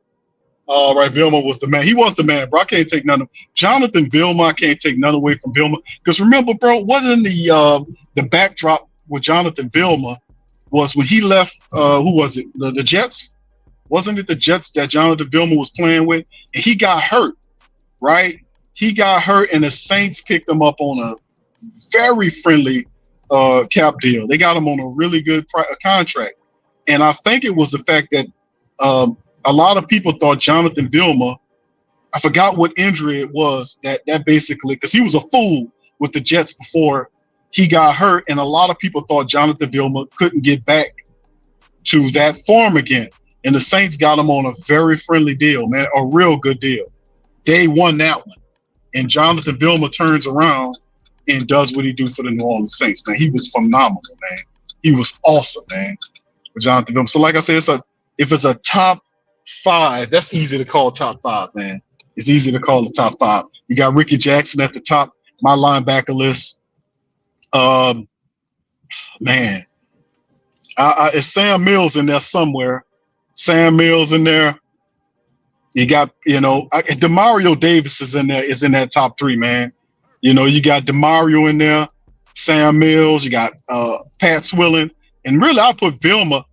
All right, Vilma was the man. He was the man, bro. I can't take none of Jonathan Vilma. I can't take none away from Vilma. Because remember, bro, wasn't the backdrop with Jonathan Vilma was when he left, who was it? The Jets? Wasn't it the Jets that Jonathan Vilma was playing with? And he got hurt, right? He got hurt, and the Saints picked him up on a very friendly cap deal. They got him on a really good contract. And I think it was the fact that a lot of people thought Jonathan Vilma, I forgot what injury it was, that basically, because he was a fool with the Jets before he got hurt, and a lot of people thought Jonathan Vilma couldn't get back to that form again. And the Saints got him on a very friendly deal, man, a real good deal. They won that one. And Jonathan Vilma turns around and does what he do for the New Orleans Saints, man. He was phenomenal, man. He was awesome, man, with Jonathan Vilma. So like I said, if it's a top 5, that's easy to call top 5, man. It's easy to call the top 5. You got Ricky Jackson at the top, my linebacker list. Man, it's Sam Mills in there somewhere. Sam Mills in there. You got, Demario Davis is in that top 3, man. You know, you got Demario in there, Sam Mills, you got Pat Swilling, and really I put Vilma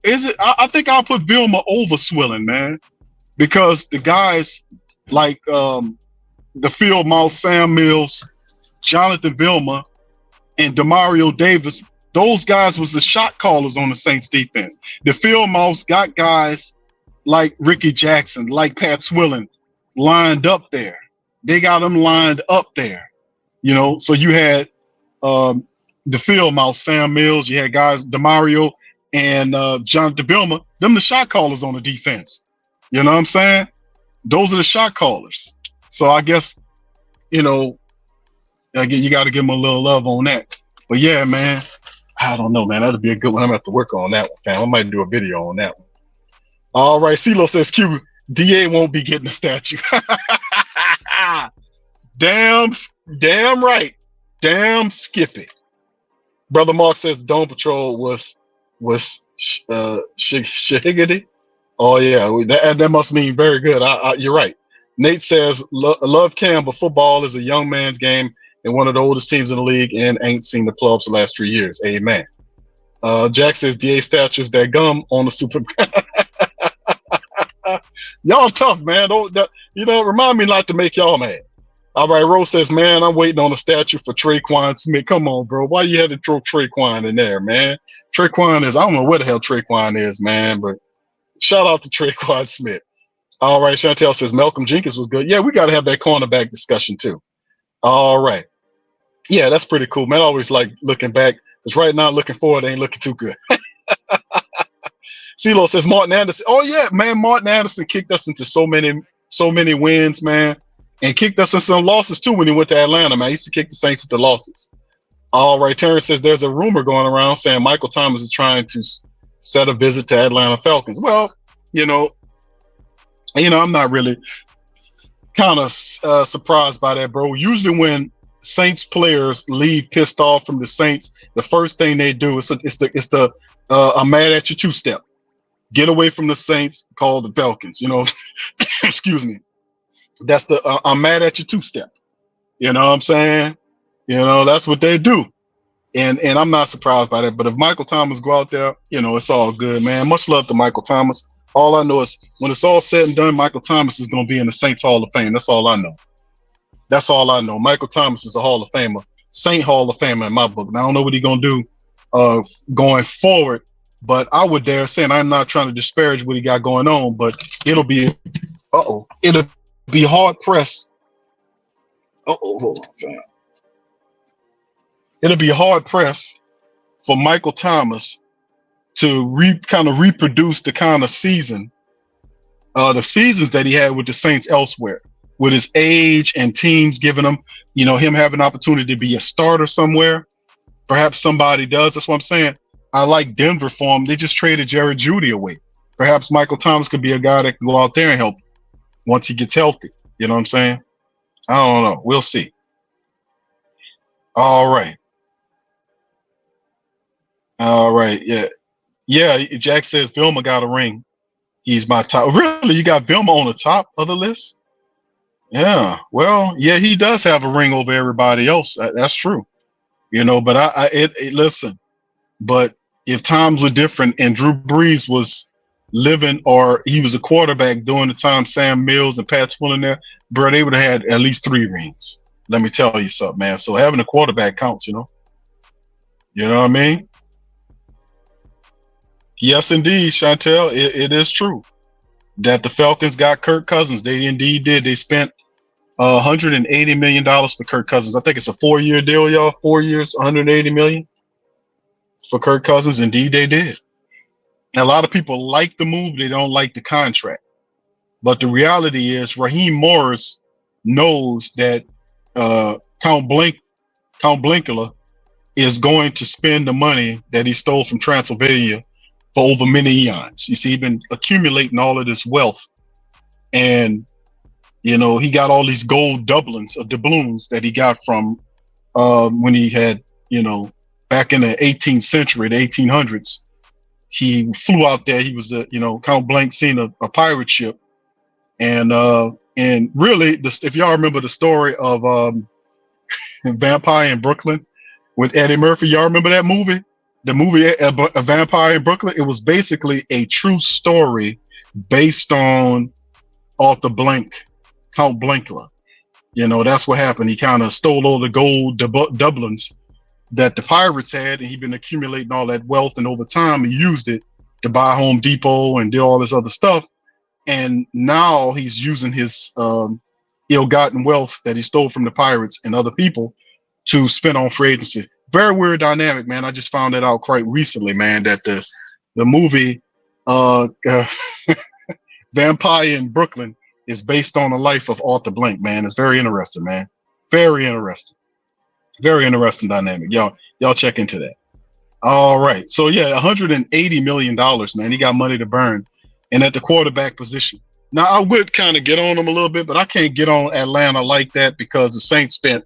is it? I think I'll put Vilma over Swilling, man, because the guys like the field mouse, Sam Mills, Jonathan Vilma, and Demario Davis, those guys was the shot callers on the Saints defense. The field mouse got guys like Ricky Jackson, like Pat Swilling lined up there. They got them lined up there, so you had the field mouse, Sam Mills, you had guys, Demario and Jonathan Vilma, them the shot callers on the defense. You know what I'm saying? Those are the shot callers. So I guess, you got to give them a little love on that. But yeah, man, I don't know, man. That'll be a good one. I'm going to have to work on that one, fam. I might do a video on that one. All right. CeeLo says, Q, DA won't be getting a statue. Damn right. Damn Skippy. Brother Mark says the Dome Patrol was Shahigity. Oh, yeah. That must mean very good. You're right. Nate says, love Cam, but football is a young man's game and one of the oldest teams in the league and ain't seen the playoffs the last 3 years. Amen. Jack says, DA statues that gum on the Super. Y'all tough, man. Remind me not to make y'all mad. All right, Rose says, man, I'm waiting on a statue for Traquan Smith. Come on, bro. Why you had to throw Traquan in there, man? Traquan is, I don't know where the hell Traquan is, man, but shout out to Traquan Smith. All right, Chantel says, Malcolm Jenkins was good. Yeah, we got to have that cornerback discussion, too. All right. Yeah, that's pretty cool, man. I always like looking back, because right now looking forward ain't looking too good. CeeLo says, Martin Anderson. Oh, yeah, man, Martin Anderson kicked us into so many wins, man. And kicked us in some losses, too, when he went to Atlanta, man. He used to kick the Saints into losses. All right, Terrence says there's a rumor going around saying Michael Thomas is trying to set a visit to Atlanta Falcons. Well, I'm not really kind of surprised by that, bro. Usually when Saints players leave pissed off from the Saints, the first thing they do is the I'm mad at you two-step. Get away from the Saints, call the Falcons, Excuse me. That's the I'm mad at you two-step. You know what I'm saying? That's what they do. And I'm not surprised by that. But if Michael Thomas go out there, it's all good, man. Much love to Michael Thomas. All I know is when it's all said and done, Michael Thomas is going to be in the Saints Hall of Fame. That's all I know. That's all I know. Michael Thomas is a Hall of Famer, Saint Hall of Famer in my book. Now, I don't know what he's going to do going forward, but I would dare say, and I'm not trying to disparage what he got going on, but it'll be hard pressed. Hold on, fam. It'll be hard pressed for Michael Thomas to reproduce the kind of seasons that he had with the Saints elsewhere, with his age and teams giving him, him having an opportunity to be a starter somewhere. Perhaps somebody does. That's what I'm saying. I like Denver for him. They just traded Jerry Jeudy away. Perhaps Michael Thomas could be a guy that can go out there and help once he gets healthy. You know what I'm saying? I don't know. We'll see. All right. Yeah. Yeah. Jack says Vilma got a ring. He's my top. Really? You got Vilma on the top of the list? Yeah. Well, yeah, he does have a ring over everybody else. That's true. But listen, but if times were different and Drew Brees was living or he was a quarterback during the time Sam Mills and Pat Swilling there, bro, they would have had at least 3 rings. Let me tell you something, man. So having a quarterback counts, You know what I mean? Yes, indeed, Chantel. It is true that the Falcons got Kirk Cousins. They indeed did. They spent $180 million for Kirk Cousins. I think it's a 4-year deal, y'all. 4 years, $180 million for Kirk Cousins. Indeed, they did. And a lot of people like the move. They don't like the contract. But the reality is Raheem Morris knows that Count Blinkula is going to spend the money that he stole from Transylvania for over many eons. You see, he's been accumulating all of this wealth. And, he got all these gold doubloons that he got from when he had, back in the 18th century, the 1800s. He flew out there. He was, Count Blank seen a pirate ship. And really, if y'all remember the story of Vampire in Brooklyn with Eddie Murphy, y'all remember that movie? The movie A Vampire in Brooklyn, it was basically a true story based on Arthur Blank, Count Blankula. You know, that's what happened. He kind of stole all the gold doublings that the pirates had, and he'd been accumulating all that wealth. And over time, he used it to buy Home Depot and do all this other stuff. And now he's using his ill-gotten wealth that he stole from the pirates and other people to spend on free agency. Very weird dynamic, man. I just found that out quite recently, man, that the movie Vampire in Brooklyn is based on the life of Arthur Blank, man. It's very interesting, man. Very interesting. Very interesting dynamic. Y'all check into that. All right. So yeah, $180 million, man. He got money to burn. And at the quarterback position. Now I would kind of get on him a little bit, but I can't get on Atlanta like that because the Saints spent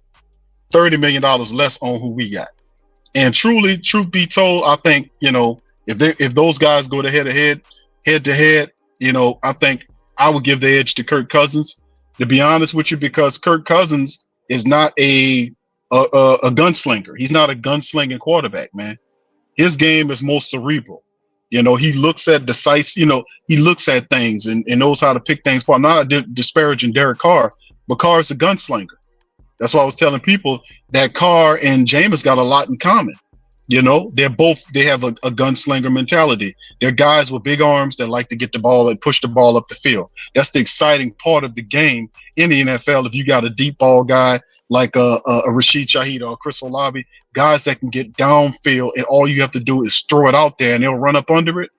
$30 million less on who we got. And truly, truth be told, I think, you know, if those guys go to head to head, you know, I think I would give the edge to Kirk Cousins, to be honest with you, because Kirk Cousins is not a gunslinger. He's not a gunslinging quarterback, man. His game is more cerebral. You know, he looks at he looks at things and knows how to pick things apart. Not disparaging Derek Carr, but Carr's a gunslinger. That's why I was telling people that Carr and Jameis got a lot in common. You know, they have a gunslinger mentality. They're guys with big arms that like to get the ball and push the ball up the field. That's the exciting part of the game in the NFL. If you got a deep ball guy like a Rashid Shaheed or a Chris Olave, guys that can get downfield and all you have to do is throw it out there and they'll run up under it.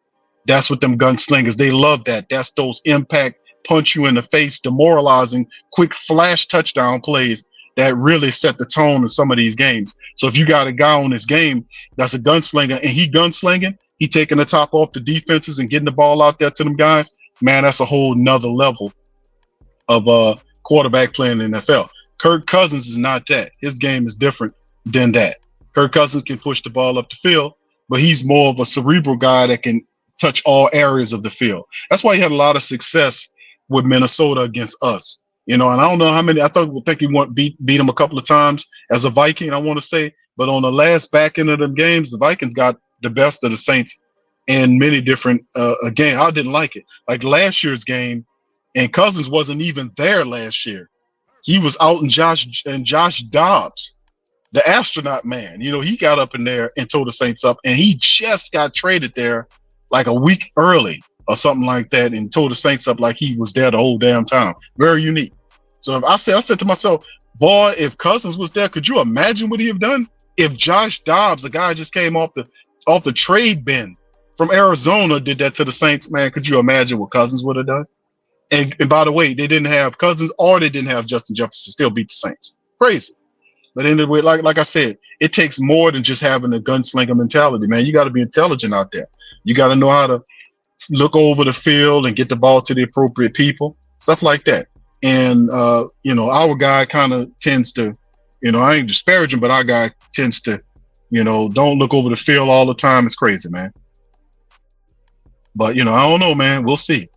That's what them gunslingers, they love that. That's those impact, punch you in the face, demoralizing, quick flash touchdown plays that really set the tone in some of these games. So if you got a guy on this game that's a gunslinger and he gunslinging, he taking the top off the defenses and getting the ball out there to them guys, man, that's a whole nother level of quarterback playing in the NFL. Kirk Cousins is not that. His game is different than that. Kirk Cousins can push the ball up the field, but he's more of a cerebral guy that can touch all areas of the field. That's why he had a lot of success with Minnesota against us. You know, and I don't know how many. I think he beat him a couple of times as a Viking, I want to say. But on the last back end of the games, the Vikings got the best of the Saints in many different games. I didn't like it. Like last year's game, and Cousins wasn't even there last year. He was out in Josh Dobbs, the astronaut man. You know, he got up in there and tore the Saints up, and he just got traded there like a week early or something like that, and tore the Saints up like he was there the whole damn time. Very unique. So if I said to myself, boy, if Cousins was there, could you imagine what he'd have done? If Josh Dobbs, a guy just came off the trade bin from Arizona, did that to the Saints, man, could you imagine what Cousins would have done? And by the way, they didn't have Cousins or they didn't have Justin Jefferson, still beat the Saints. Crazy. But anyway, like I said, it takes more than just having a gunslinger mentality, man. You got to be intelligent out there. You got to know how to look over the field and get the ball to the appropriate people, stuff like that. And, you know, our guy kind of tends to, you know, I ain't disparaging, but our guy tends to, you know, don't look over the field all the time. It's crazy, man. But, you know, I don't know, man. We'll see.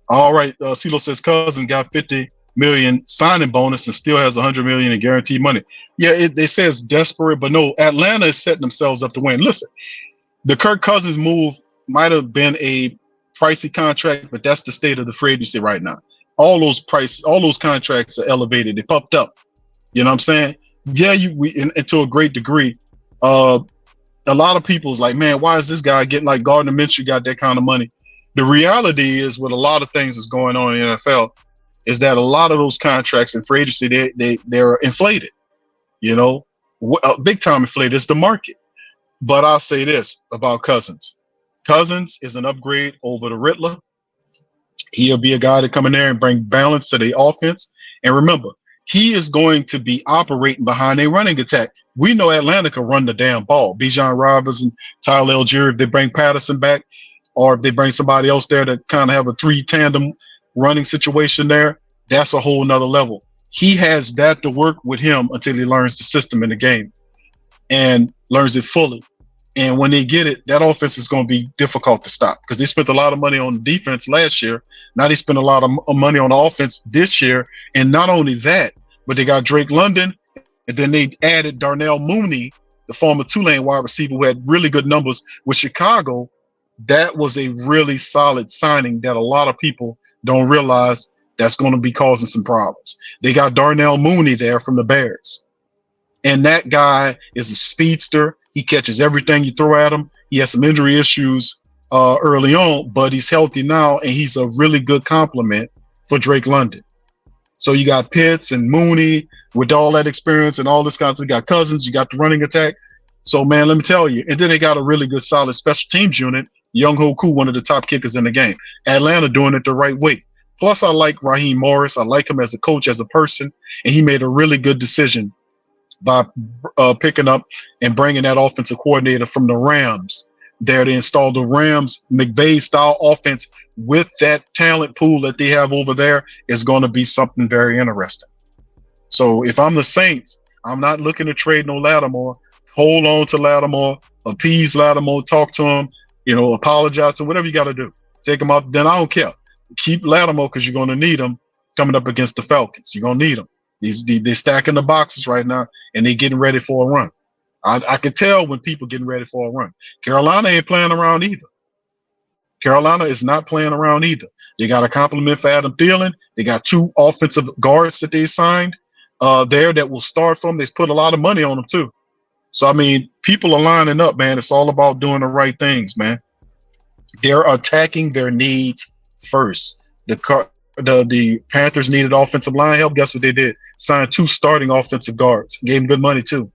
All right. CeeLo says Cousins got 50 million signing bonus and still has 100 million in guaranteed money. Yeah, they say it's desperate, but no, Atlanta is setting themselves up to win. Listen, the Kirk Cousins move might have been a pricey contract, but that's the state of the free agency right now. All those contracts are elevated. They pumped up. You know what I'm saying? Yeah, and to a great degree. A lot of people's like, man, why is this guy getting like Gardner Minshew got that kind of money? The reality is, with a lot of things that's going on in the NFL, is that a lot of those contracts in free agency they're inflated. You know, big time inflated. It's the market. But I'll say this about Cousins. Cousins is an upgrade over the Riddler. He'll be a guy to come in there and bring balance to the offense. And remember, he is going to be operating behind a running attack. We know Atlanta can run the damn ball. Bijan Robinson, Tyler Algier, if they bring Patterson back, or if they bring somebody else there to kind of have a three tandem running situation there, that's a whole nother level. He has that to work with him until he learns the system in the game and learns it fully. And when they get it, that offense is going to be difficult to stop because they spent a lot of money on the defense last year. Now they spend a lot of money on the offense this year. And not only that, but they got Drake London, and then they added Darnell Mooney the former Tulane wide receiver who had really good numbers with Chicago, that was a really solid signing that a lot of people don't realize that's going to be causing some problems. They got Darnell Mooney there from the Bears. And that guy is a speedster. He catches everything you throw at him. He has some injury issues early on, but he's healthy now, and he's a really good complement for Drake London. So you got Pitts and Mooney with all that experience and all this kind of stuff. You got Cousins, you got the running attack. So, man, let me tell you. And then they got a really good, solid special teams unit. Young Hoku, one of the top kickers in the game. Atlanta doing it the right way. Plus, I like Raheem Morris. I like him as a coach, as a person, and he made a really good decision by picking up and bringing that offensive coordinator from the Rams there to install the Rams McVay-style offense with that talent pool that they have over there is going to be something very interesting. So if I'm the Saints, I'm not looking to trade no Lattimore. Hold on to Lattimore, appease Lattimore, talk to him, apologize to him, whatever you got to do. Take him out. Then I don't care. Keep Lattimore because you're going to need him coming up against the Falcons. You're going to need him. They're stacking the boxes right now, and they're getting ready for a run. I can tell when people getting ready for a run. Carolina ain't playing around either. Carolina is not playing around either. They got a compliment for Adam Thielen. They got 2 offensive guards that they signed there that will start from. They put a lot of money on them too. So, I mean, people are lining up, man. It's all about doing the right things, man. They're attacking their needs first. The Panthers needed offensive line help. Guess what they did? Signed 2 starting offensive guards. Gave them good money too.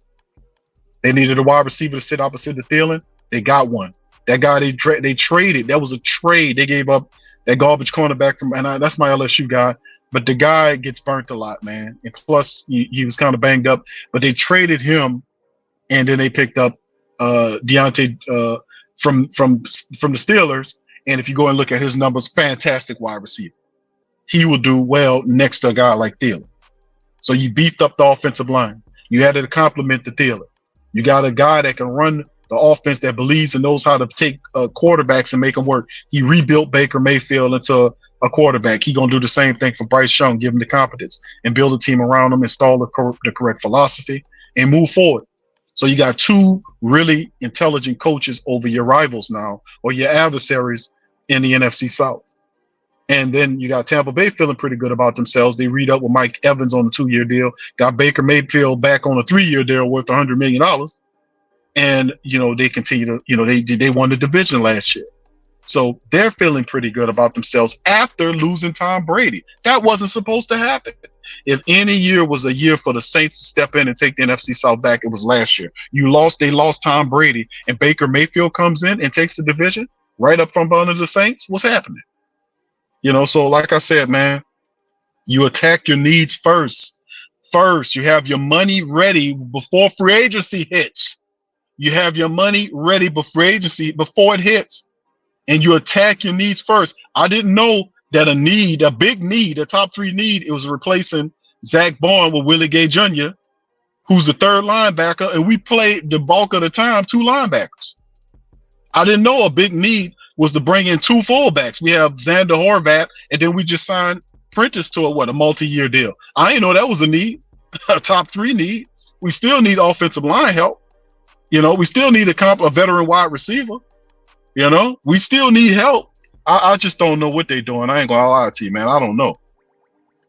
They needed a wide receiver to sit opposite the Thielen. They got one. That guy they traded. That was a trade. They gave up that garbage cornerback from, and that's my LSU guy. But the guy gets burnt a lot, man. And plus, he was kind of banged up. But they traded him, and then they picked up Deontay from the Steelers. And if you go and look at his numbers, fantastic wide receiver. He will do well next to a guy like Thielen. So you beefed up the offensive line. You added a complement to Thielen. You got a guy that can run the offense, that believes and knows how to take quarterbacks and make them work. He rebuilt Baker Mayfield into a quarterback. He's going to do the same thing for Bryce Young, give him the competence and build a team around him, install the correct philosophy, and move forward. So you got 2 really intelligent coaches over your rivals now, or your adversaries in the NFC South. And then you got Tampa Bay feeling pretty good about themselves. They read up with Mike Evans on a 2-year deal, got Baker Mayfield back on a 3-year deal worth $100 million. And, they continue to, they won the division last year. So they're feeling pretty good about themselves after losing Tom Brady. That wasn't supposed to happen. If any year was a year for the Saints to step in and take the NFC South back, it was last year. They lost Tom Brady, and Baker Mayfield comes in and takes the division right up from under the Saints. What's happening? So like I said, man, you attack your needs first. First, you have your money ready before free agency hits. You have your money ready before it hits, and you attack your needs first. I didn't know that a big need, a top 3 need, it was replacing Zach Bourne with Willie Gay Jr., who's the 3rd linebacker, and we played the bulk of the time 2 linebackers. I didn't know a big need was to bring in 2 fullbacks. We have Xander Horvath, and then we just signed Prentice to a multi-year deal. I didn't know that was a need, a top 3 need. We still need offensive line help. We still need a veteran wide receiver. We still need help. I just don't know what they're doing. I ain't gonna lie to you, man. I don't know.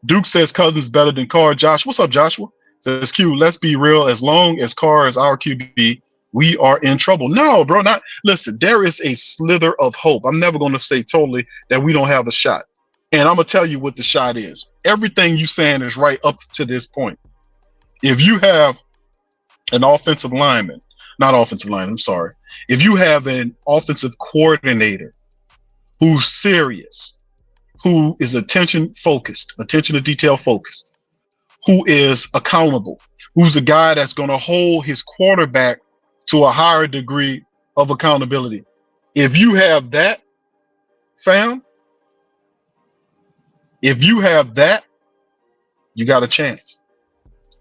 Duke says Cousins better than Carr. Josh, what's up, Joshua? Says Q, let's be real. As long as Carr is our QB, we are in trouble. No, bro, listen, there is a slither of hope. I'm never going to say totally that we don't have a shot. And I'm going to tell you what the shot is. Everything you saying is right up to this point. If you have an offensive lineman, if you have an offensive coordinator who's serious, who is attention to detail focused, who is accountable, who's a guy that's going to hold his quarterback to a higher degree of accountability. If you have that, fam, you got a chance.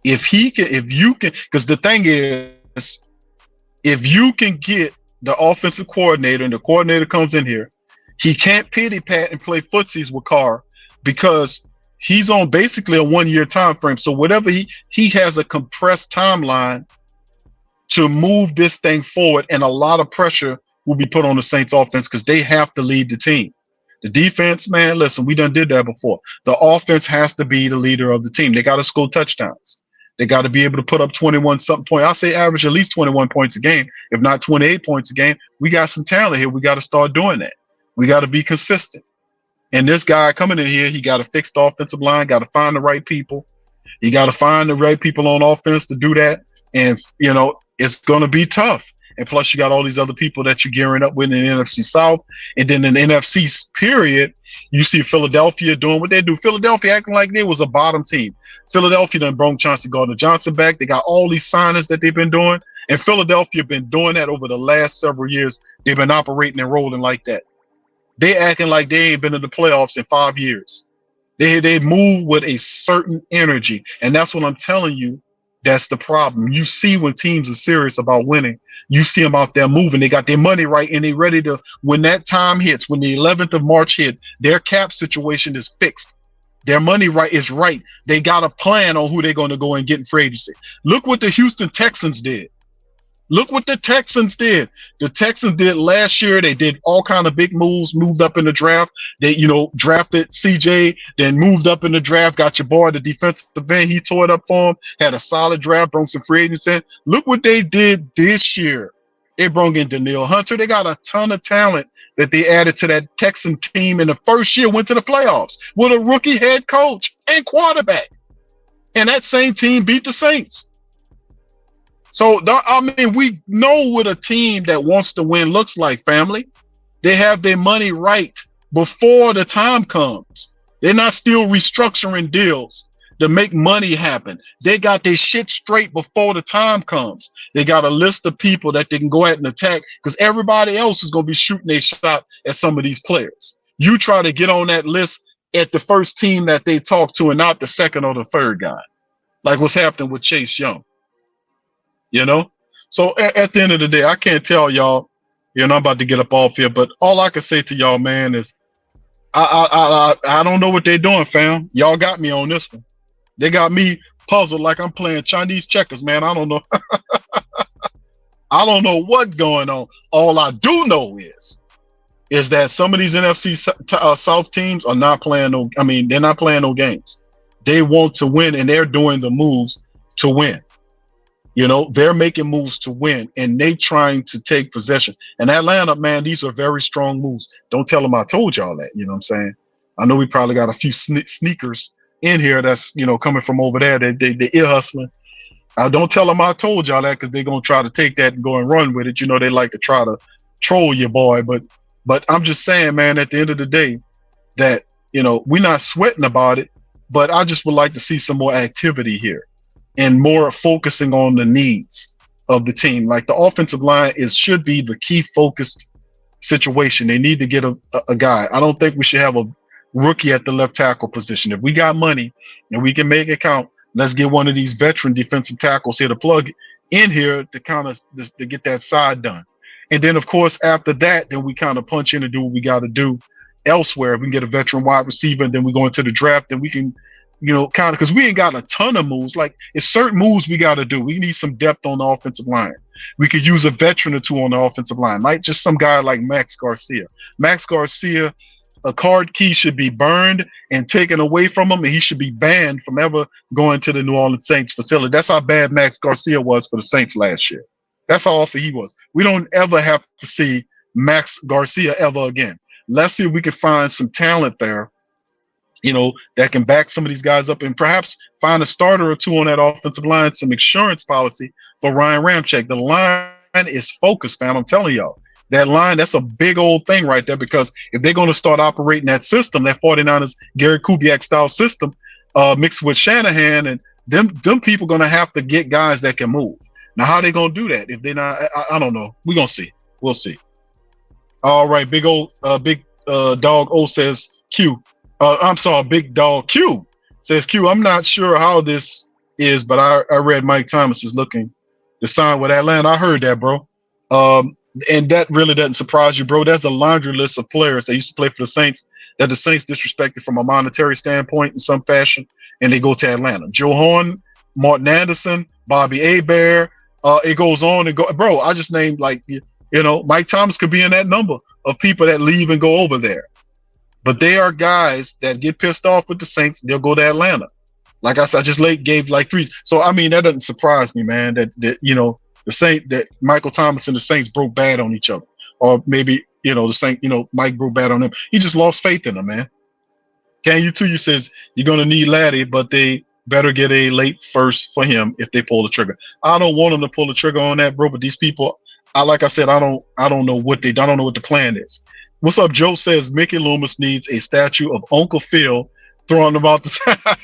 Because the thing is, if you can get the offensive coordinator and the coordinator comes in here, he can't pity pat and play footsies with Carr because he's on basically a 1-year time frame. So whatever he has a compressed timeline to move this thing forward, and a lot of pressure will be put on the Saints offense because they have to lead the team. The defense, man, listen, we done did that before. The offense has to be the leader of the team. They got to score touchdowns. They got to be able to put up 21 something points. I say average at least 21 points a game, if not 28 points a game. We got some talent here. We got to start doing that. We got to be consistent. And this guy coming in here, he got to fix the offensive line, got to find the right people. You got to find the right people on offense to do that. And, you know, it's going to be tough. And plus, you got all these other people that you're gearing up with in the NFC South. And then in the NFC period, you see Philadelphia doing what they do. Philadelphia acting like they was a bottom team. Philadelphia done brought Chauncey Gardner-Johnson back. They got all these signings that they've been doing. And Philadelphia been doing that over the last several years. They've been operating and rolling like that. They acting like they ain't been in the playoffs in 5 years. They move with a certain energy. And that's what I'm telling you. That's the problem. You see when teams are serious about winning, you see them out there moving. They got their money right, and they ready to, when that time hits, when the 11th of March hit, their cap situation is fixed. Their money right is right. They got a plan on who they're going to go and get in free agency. Look what the Houston Texans did. Look what the Texans did. The Texans did last year. They did all kind of big moves, moved up in the draft. They, you know, drafted CJ, then moved up in the draft, got your boy, the defensive end. He tore it up for him, had a solid draft, brought some free agents in. Look what they did this year. They brought in Danielle Hunter. They got a ton of talent that they added to that Texan team in the first year, went to the playoffs with a rookie head coach and quarterback. And that same team beat the Saints. So, I mean, we know what a team that wants to win looks like, family. They have their money right before the time comes. They're not still restructuring deals to make money happen. They got their shit straight before the time comes. They got a list of people that they can go ahead and attack because everybody else is going to be shooting their shot at some of these players. You try to get on that list at the first team that they talk to and not the second or the third guy, like what's happening with Chase Young. You know, so at the end of the day, I can't tell y'all, you know, I'm about to get up off here, but all I can say to y'all, man, is I don't know what they're doing, fam. Y'all got me on this one. They got me puzzled like I'm playing Chinese checkers, man. I don't know. I don't know what's going on. All I do know is that some of these NFC South teams are not playing no. I mean, they're not playing no games. They want to win, and they're doing the moves to win. You know, they're making moves to win, and they trying to take possession. And Atlanta, man, these are very strong moves. Don't tell them I told y'all that. You know what I'm saying? I know we probably got a few sneakers in here that's, you know, coming from over there. They ear hustling. Don't tell them I told y'all that because they're going to try to take that and go and run with it. You know, they like to try to troll your boy. But I'm just saying, man, at the end of the day, that, you know, we're not sweating about it, but I just would like to see some more activity here. And more focusing on the needs of the team. Like the offensive line should be the key focused situation. They need to get a guy. I don't think we should have a rookie at the left tackle position. If we got money and we can make it count, let's get one of these veteran defensive tackles here to plug in here to kind of to get that side done. And then, of course, after that, then we kind of punch in and do what we got to do elsewhere. If we can get a veteran wide receiver, and then we go into the draft, then we can, you know, kind of, because we ain't got a ton of moves. Like, it's certain moves we got to do. We need some depth on the offensive line. We could use a veteran or two on the offensive line, like just some guy like Max Garcia. Max Garcia, a card key should be burned and taken away from him, and he should be banned from ever going to the New Orleans Saints facility. That's how bad Max Garcia was for the Saints last year. That's how awful he was. We don't ever have to see Max Garcia ever again. Let's see if we can find some talent there, you know, that can back some of these guys up and perhaps find a starter or two on that offensive line, some insurance policy for Ryan Ramczyk. The line is focused, fam. I'm telling y'all. That line, that's a big old thing right there, because if they're going to start operating that system, that 49ers Gary Kubiak style system, mixed with Shanahan, and them people going to have to get guys that can move. Now, how they going to do that? If they're not, I don't know. We're going to see. We'll see. All right. Big dog O says Q. I'm sorry, Big Dog Q says Q. I'm not sure how this is, but I read Mike Thomas is looking to sign with Atlanta. I heard that, bro. And that really doesn't surprise you, bro. That's a laundry list of players that used to play for the Saints that the Saints disrespected from a monetary standpoint in some fashion, and they go to Atlanta. Joe Horn, Martin Anderson, Bobby Hebert, It goes on and go, bro. I just named like Mike Thomas could be in that number of people that leave and go over there. But they are guys that get pissed off with the Saints. They'll go to Atlanta. Like I said, I just gave like 3. So I mean, that doesn't surprise me, man. That that Michael Thomas and the Saints broke bad on each other, or maybe the Saint, Mike broke bad on him. He just lost faith in them, man. Can you too? You says you're gonna need Laddie, but they better get a late first for him if they pull the trigger. I don't want them to pull the trigger on that, bro. But these people, like I said, I don't know what I don't know what the plan is. What's up? Joe says Mickey Loomis needs a statue of Uncle Phil throwing about the.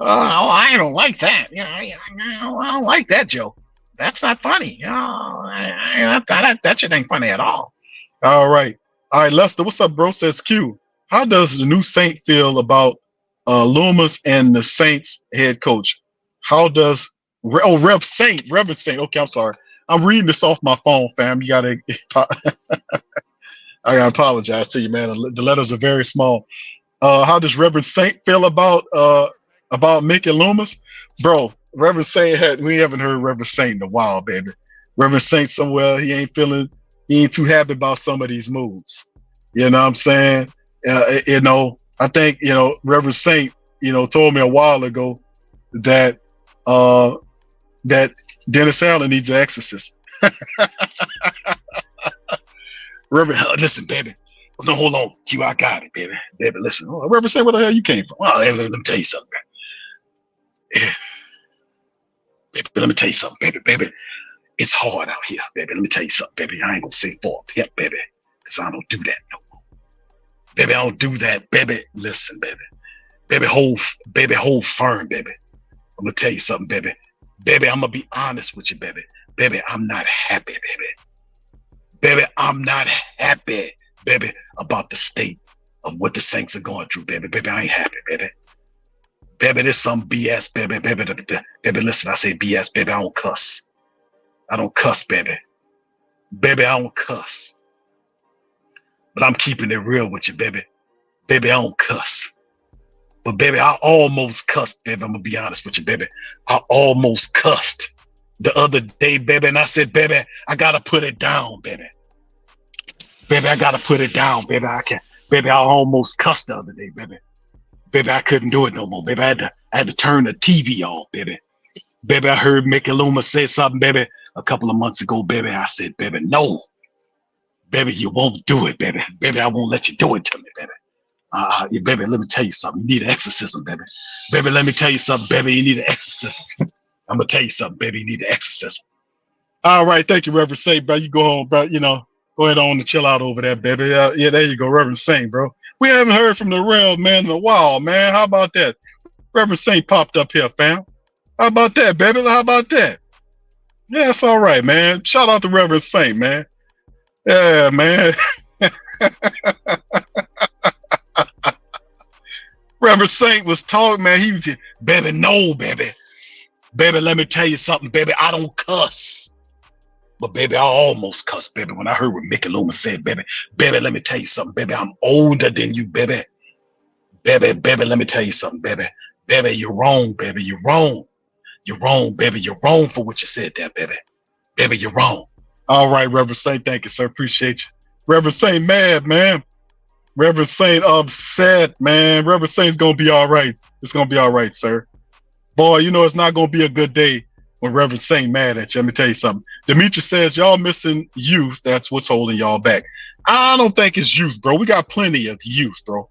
I don't like that. I don't like that, Joe. That's not funny. That shit ain't funny at all. All right, Lester. What's up, bro? Says Q. How does the new Saint feel about Loomis and the Saints head coach? How does Reverend Saint? Okay, I'm sorry. I'm reading this off my phone, fam. You gotta. I gotta apologize to you, man. The letters are very small. How does Reverend Saint feel about Mickey Loomis? Bro, Reverend Saint we haven't heard Reverend Saint in a while, baby. Reverend Saint somewhere, he ain't too happy about some of these moves. You know what I'm saying? I think, Reverend Saint, told me a while ago that that Dennis Allen needs an exorcist. Reverend, listen, baby. No, hold on, Q. I got it, baby. Baby, listen. Reverend Saint, where the hell you came from? Well, let me tell you something, man. Baby, let me tell you something, baby. It's hard out here, baby. Let me tell you something, baby. I ain't gonna say for a pimp, baby, because I don't do that no more. Baby, I don't do that, baby. Listen, baby. Baby, hold firm, baby. I'm gonna tell you something, baby. Baby, I'm gonna be honest with you, baby. Baby, I'm not happy, baby. Baby, I'm not happy, baby, about the state of what the Saints are going through, baby. Baby, I ain't happy, baby. Baby, this some BS, baby. Baby, listen, I say BS, baby. I don't cuss. I don't cuss, baby. Baby, I don't cuss. But I'm keeping it real with you, baby. Baby, I don't cuss. But baby, I almost cussed, baby. I'm gonna be honest with you, baby. I almost cussed the other day, baby. And I said, baby, I gotta put it down, baby. Baby, I gotta put it down, baby. Baby, I almost cussed the other day, baby. Baby, I couldn't do it no more, baby. I had to turn the TV off, baby. Baby, I heard Mickey Loomis say something, baby, a couple of months ago, baby. I said, baby, no. Baby, you won't do it, baby. Baby, I won't let you do it to me, baby. Baby, let me tell you something. You need an exorcism, baby. Baby, let me tell you something, baby. You need an exorcism. I'm gonna tell you something, baby. You need an exorcism. All right, thank you, Reverend Saint, bro. You go home, bro. Go ahead on and chill out over there, baby. Yeah, there you go, Reverend Saint, bro. We haven't heard from the real man in a while, man. How about that? Reverend Saint popped up here, fam. How about that, baby? How about that? Yeah, it's all right, man. Shout out to Reverend Saint, man. Yeah, man. Reverend Saint was talking, man. He was, baby, no, baby. Baby, let me tell you something, baby. I don't cuss. But baby, I almost cussed, baby, when I heard what Mickey Loomis said, baby. Baby, let me tell you something, baby. I'm older than you, baby. Baby, let me tell you something, baby. Baby, you're wrong, baby. You're wrong. You're wrong, baby. You're wrong for what you said there, baby. Baby, you're wrong. All right, Reverend Saint, thank you, sir. Appreciate you. Reverend Saint mad, man. Reverend Saint upset, man. Reverend Saint's gonna be all right. It's gonna be all right, sir. Boy, it's not gonna be a good day when Reverend Saint mad at you. Let me tell you something. Demetrius says y'all missing youth. That's what's holding y'all back. I don't think it's youth, bro. We got plenty of youth, bro.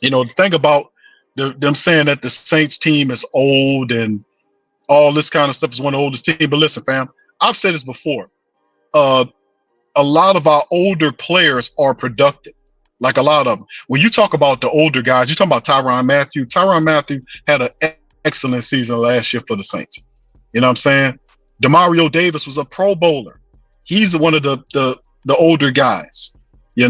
The thing about them saying that the Saints team is old and all this kind of stuff is one of the oldest teams. But listen, fam, I've said this before. A lot of our older players are productive. Like a lot of them. When you talk about the older guys, you're talking about Tyrann Mathieu. Tyrann Mathieu had an excellent season last year for the Saints. You know what I'm saying? Demario Davis was a Pro Bowler. He's one of the older guys. You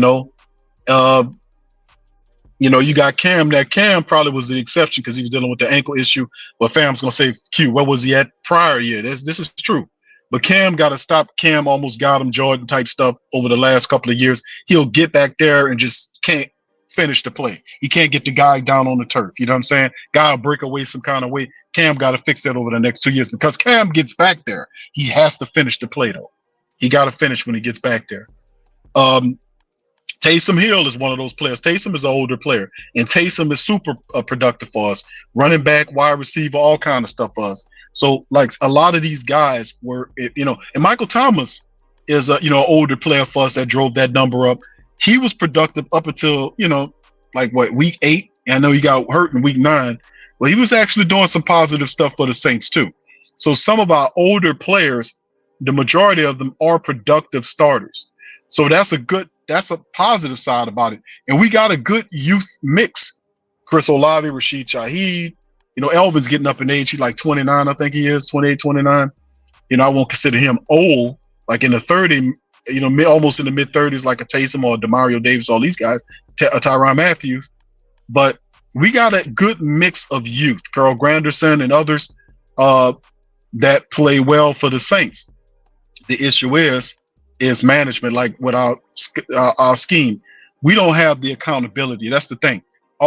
got Cam. That Cam probably was the exception because he was dealing with the ankle issue. But fam's gonna say, Q, where was he at prior year? This is true. But Cam got to stop. Cam almost got him Jordan type stuff over the last couple of years. He'll get back there and just can't finish the play. He can't get the guy down on the turf. You know what I'm saying? Guy will break away some kind of way. Cam got to fix that over the next 2 years because Cam gets back there. He has to finish the play though. He got to finish when he gets back there. Taysom Hill is one of those players. Taysom is an older player, and Taysom is super productive for us. Running back, wide receiver, all kind of stuff for us. So, like a lot of these guys were, and Michael Thomas is a older player for us that drove that number up. He was productive up until week 8. And I know he got hurt in week 9, but he was actually doing some positive stuff for the Saints too. So some of our older players, the majority of them are productive starters. So that's a positive side about it. And we got a good youth mix. Chris Olave, Rashid Shaheed, Elvin's getting up in age. He's like 29, I think he is, 28, 29. I won't consider him old, like in the 30, almost in the mid 30s, like a Taysom or a Demario Davis, all these guys, Tyrann Mathieu. But we got a good mix of youth, Carl Granderson and others that play well for the Saints. The issue is management, like with our scheme. We don't have the accountability. That's the thing.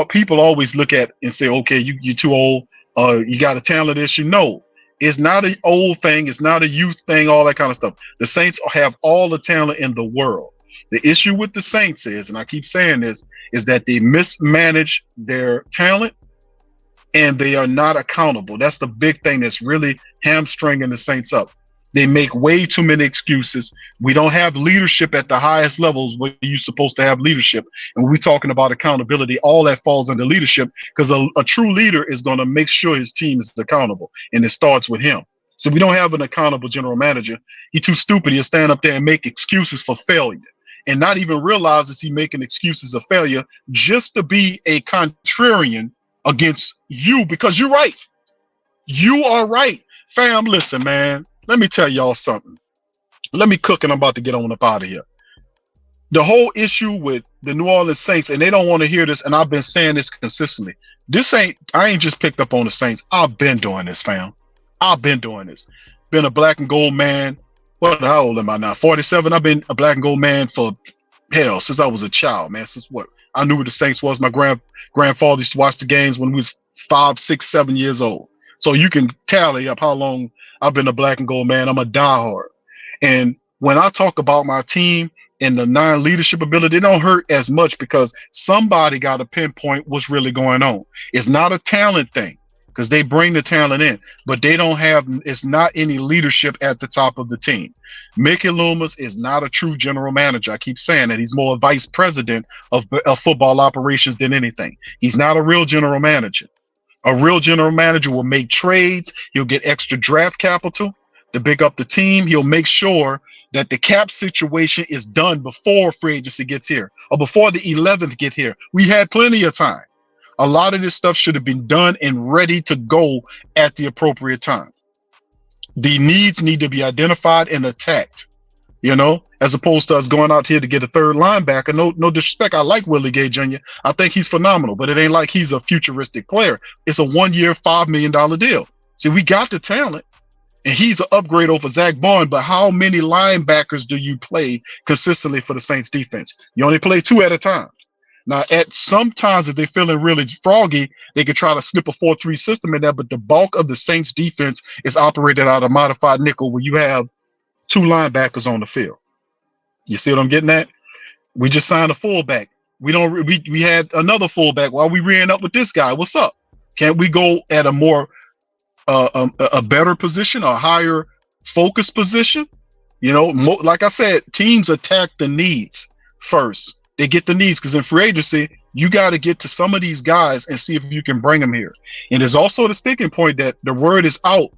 People always look at and say, okay, you're too old, you got a talent issue. No, it's not an old thing. It's not a youth thing, all that kind of stuff. The Saints have all the talent in the world. The issue with the Saints is, and I keep saying this, is that they mismanage their talent and they are not accountable. That's the big thing that's really hamstringing the Saints up. They make way too many excuses. We don't have leadership at the highest levels where you're supposed to have leadership. And when we're talking about accountability, all that falls under leadership because a true leader is going to make sure his team is accountable, and it starts with him. So we don't have an accountable general manager. He's too stupid. He'll stand up there and make excuses for failure and not even realizes he's making excuses of failure just to be a contrarian against you because you're right. You are right. Fam, listen, man. Let me tell y'all something. Let me cook and I'm about to get on up out of here. The whole issue with the New Orleans Saints, and they don't want to hear this, and I've been saying this consistently. I ain't just picked up on the Saints. I've been doing this, fam. I've been doing this. Been a black and gold man. How old am I now? 47. I've been a black and gold man for since I was a child, man. Since I knew what the Saints was. My grandfather used to watch the games when we was 5, 6, 7 years old. So you can tally up how long I've been a black and gold man. I'm a diehard. And when I talk about my team and the non-leadership ability, it don't hurt as much because somebody got to pinpoint what's really going on. It's not a talent thing because they bring the talent in, but it's not any leadership at the top of the team. Mickey Loomis is not a true general manager. I keep saying that. He's more a vice president of football operations than anything. He's not a real general manager. A real general manager will make trades. He'll get extra draft capital to pick up the team. He'll make sure that the cap situation is done before free agency gets here or before the 11th get here. We had plenty of time. A lot of this stuff should have been done and ready to go at the appropriate time. The needs need to be identified and attacked, as opposed to us going out here to get a third linebacker. No disrespect. I like Willie Gay Jr. I think he's phenomenal, but it ain't like he's a futuristic player. It's a 1-year, $5 million deal. See, we got the talent, and he's an upgrade over Zach Bond, but how many linebackers do you play consistently for the Saints defense? You only play 2 at a time. Now, at sometimes if they're feeling really froggy, they could try to slip a 4-3 system in there, but the bulk of the Saints defense is operated out of modified nickel where you have 2 linebackers on the field. You see what I'm getting at? We just signed a fullback. We had another fullback while we ran up with this guy. What's up? Can't we go at a more a better position, a higher focus position? Like I said, teams attack the needs first. They get the needs because in free agency, you got to get to some of these guys and see if you can bring them here. And there's also the sticking point that the word is out.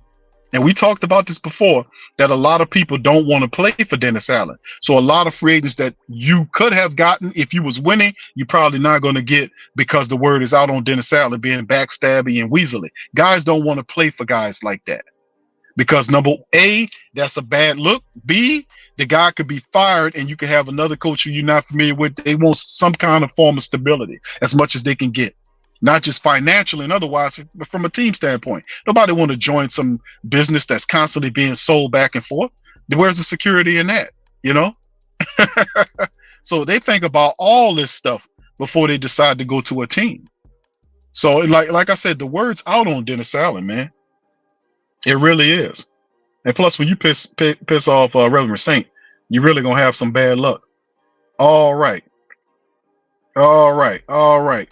And we talked about this before, that a lot of people don't want to play for Dennis Allen. So a lot of free agents that you could have gotten if you was winning, you're probably not going to get because the word is out on Dennis Allen being backstabby and weaselly. Guys don't want to play for guys like that because number A, that's a bad look. B, the guy could be fired and you could have another coach who you're not familiar with. They want some kind of form of stability as much as they can get. Not just financially and otherwise, but from a team standpoint. Nobody want to join some business that's constantly being sold back and forth. Where's the security in that? So they think about all this stuff before they decide to go to a team. So like I said, the word's out on Dennis Allen, man. It really is. And plus, when you piss off Reverend Saint, you really gonna have some bad luck. All right. All right, all right.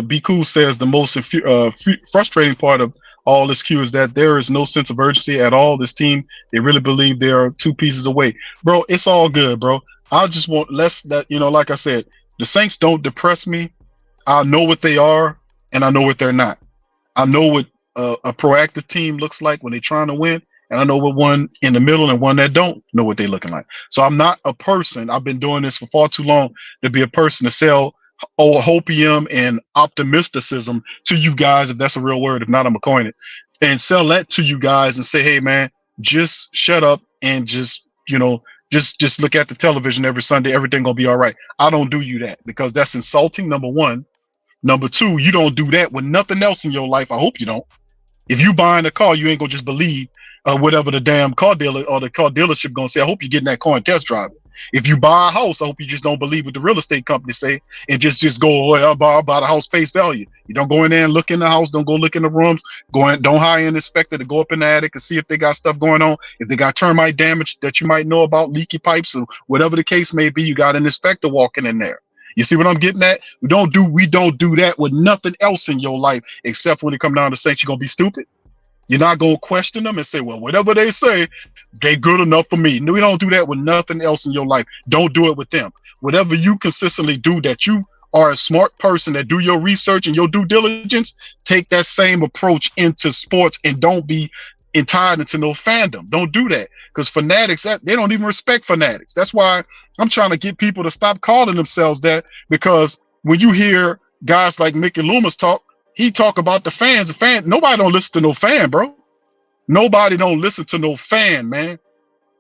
Be Cool says the most frustrating part of all this queue is that there is no sense of urgency at all. This team, they really believe they are 2 pieces away, bro. It's all good, bro. I just want less that like I said, the Saints don't depress me. I know what they are, and I know what they're not. I know what a proactive team looks like when they're trying to win, and I know what one in the middle and one that don't know what they're looking like. So I'm not a person. I've been doing this for far too long to be a person to sell hopium and optimisticism to you guys, if that's a real word. If not, I'm gonna coin it and sell that to you guys and say, hey man, just shut up and just just look at the television every Sunday. Everything gonna be all right. I don't do you that because that's insulting, number one. Number two, you don't do that with nothing else in your life. I hope you don't. If you buying a car, you ain't gonna just believe whatever the damn car dealer or the car dealership gonna say. I hope you're getting that car and test drive it. If you buy a house, I hope you just don't believe what the real estate company say and just go, well, I'll buy the house face value. You don't go in there and look in the house. Don't go look in the rooms. Don't hire an inspector to go up in the attic and see if they got stuff going on. If they got termite damage that you might know about, leaky pipes, or whatever the case may be, you got an inspector walking in there. You see what I'm getting at? We don't do that with nothing else in your life except when it come down to Saints, you're gonna be stupid. You're not going to question them and say, well, whatever they say, they good enough for me. No, we don't do that with nothing else in your life. Don't do it with them. Whatever you consistently do, that you are a smart person that do your research and your due diligence, take that same approach into sports and don't be tied into no fandom. Don't do that because fanatics, they don't even respect fanatics. That's why I'm trying to get people to stop calling themselves that, because when you hear guys like Mickey Loomis talk, he talk about the fans. Nobody don't listen to no fan, bro. Nobody don't listen to no fan, man.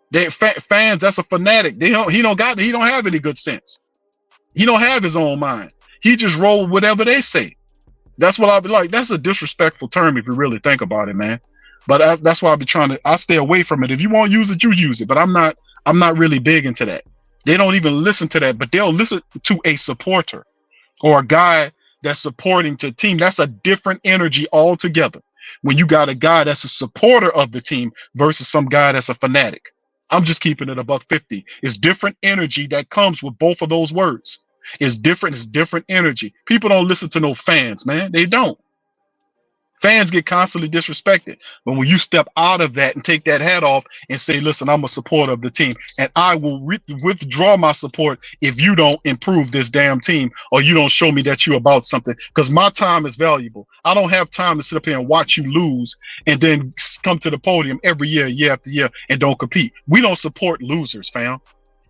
They fans, that's a fanatic. He don't have any good sense. He don't have his own mind. He just roll whatever they say. That's what I be like. That's a disrespectful term if you really think about it, man. But that's why I stay away from it. If you want to use it, you use it. But I'm not really big into that. They don't even listen to that, but they'll listen to a supporter or a guy that's supporting the team. That's a different energy altogether. When you got a guy that's a supporter of the team versus some guy that's a fanatic. I'm just keeping it $1.50. It's different energy that comes with both of those words. It's different energy. People don't listen to no fans, man. They don't. Fans get constantly disrespected. But when you step out of that and take that hat off and say, listen, I'm a supporter of the team, and I will withdraw my support if you don't improve this damn team or you don't show me that you're about something, because my time is valuable. I don't have time to sit up here and watch you lose and then come to the podium every year after year, and don't compete. We don't support losers, fam.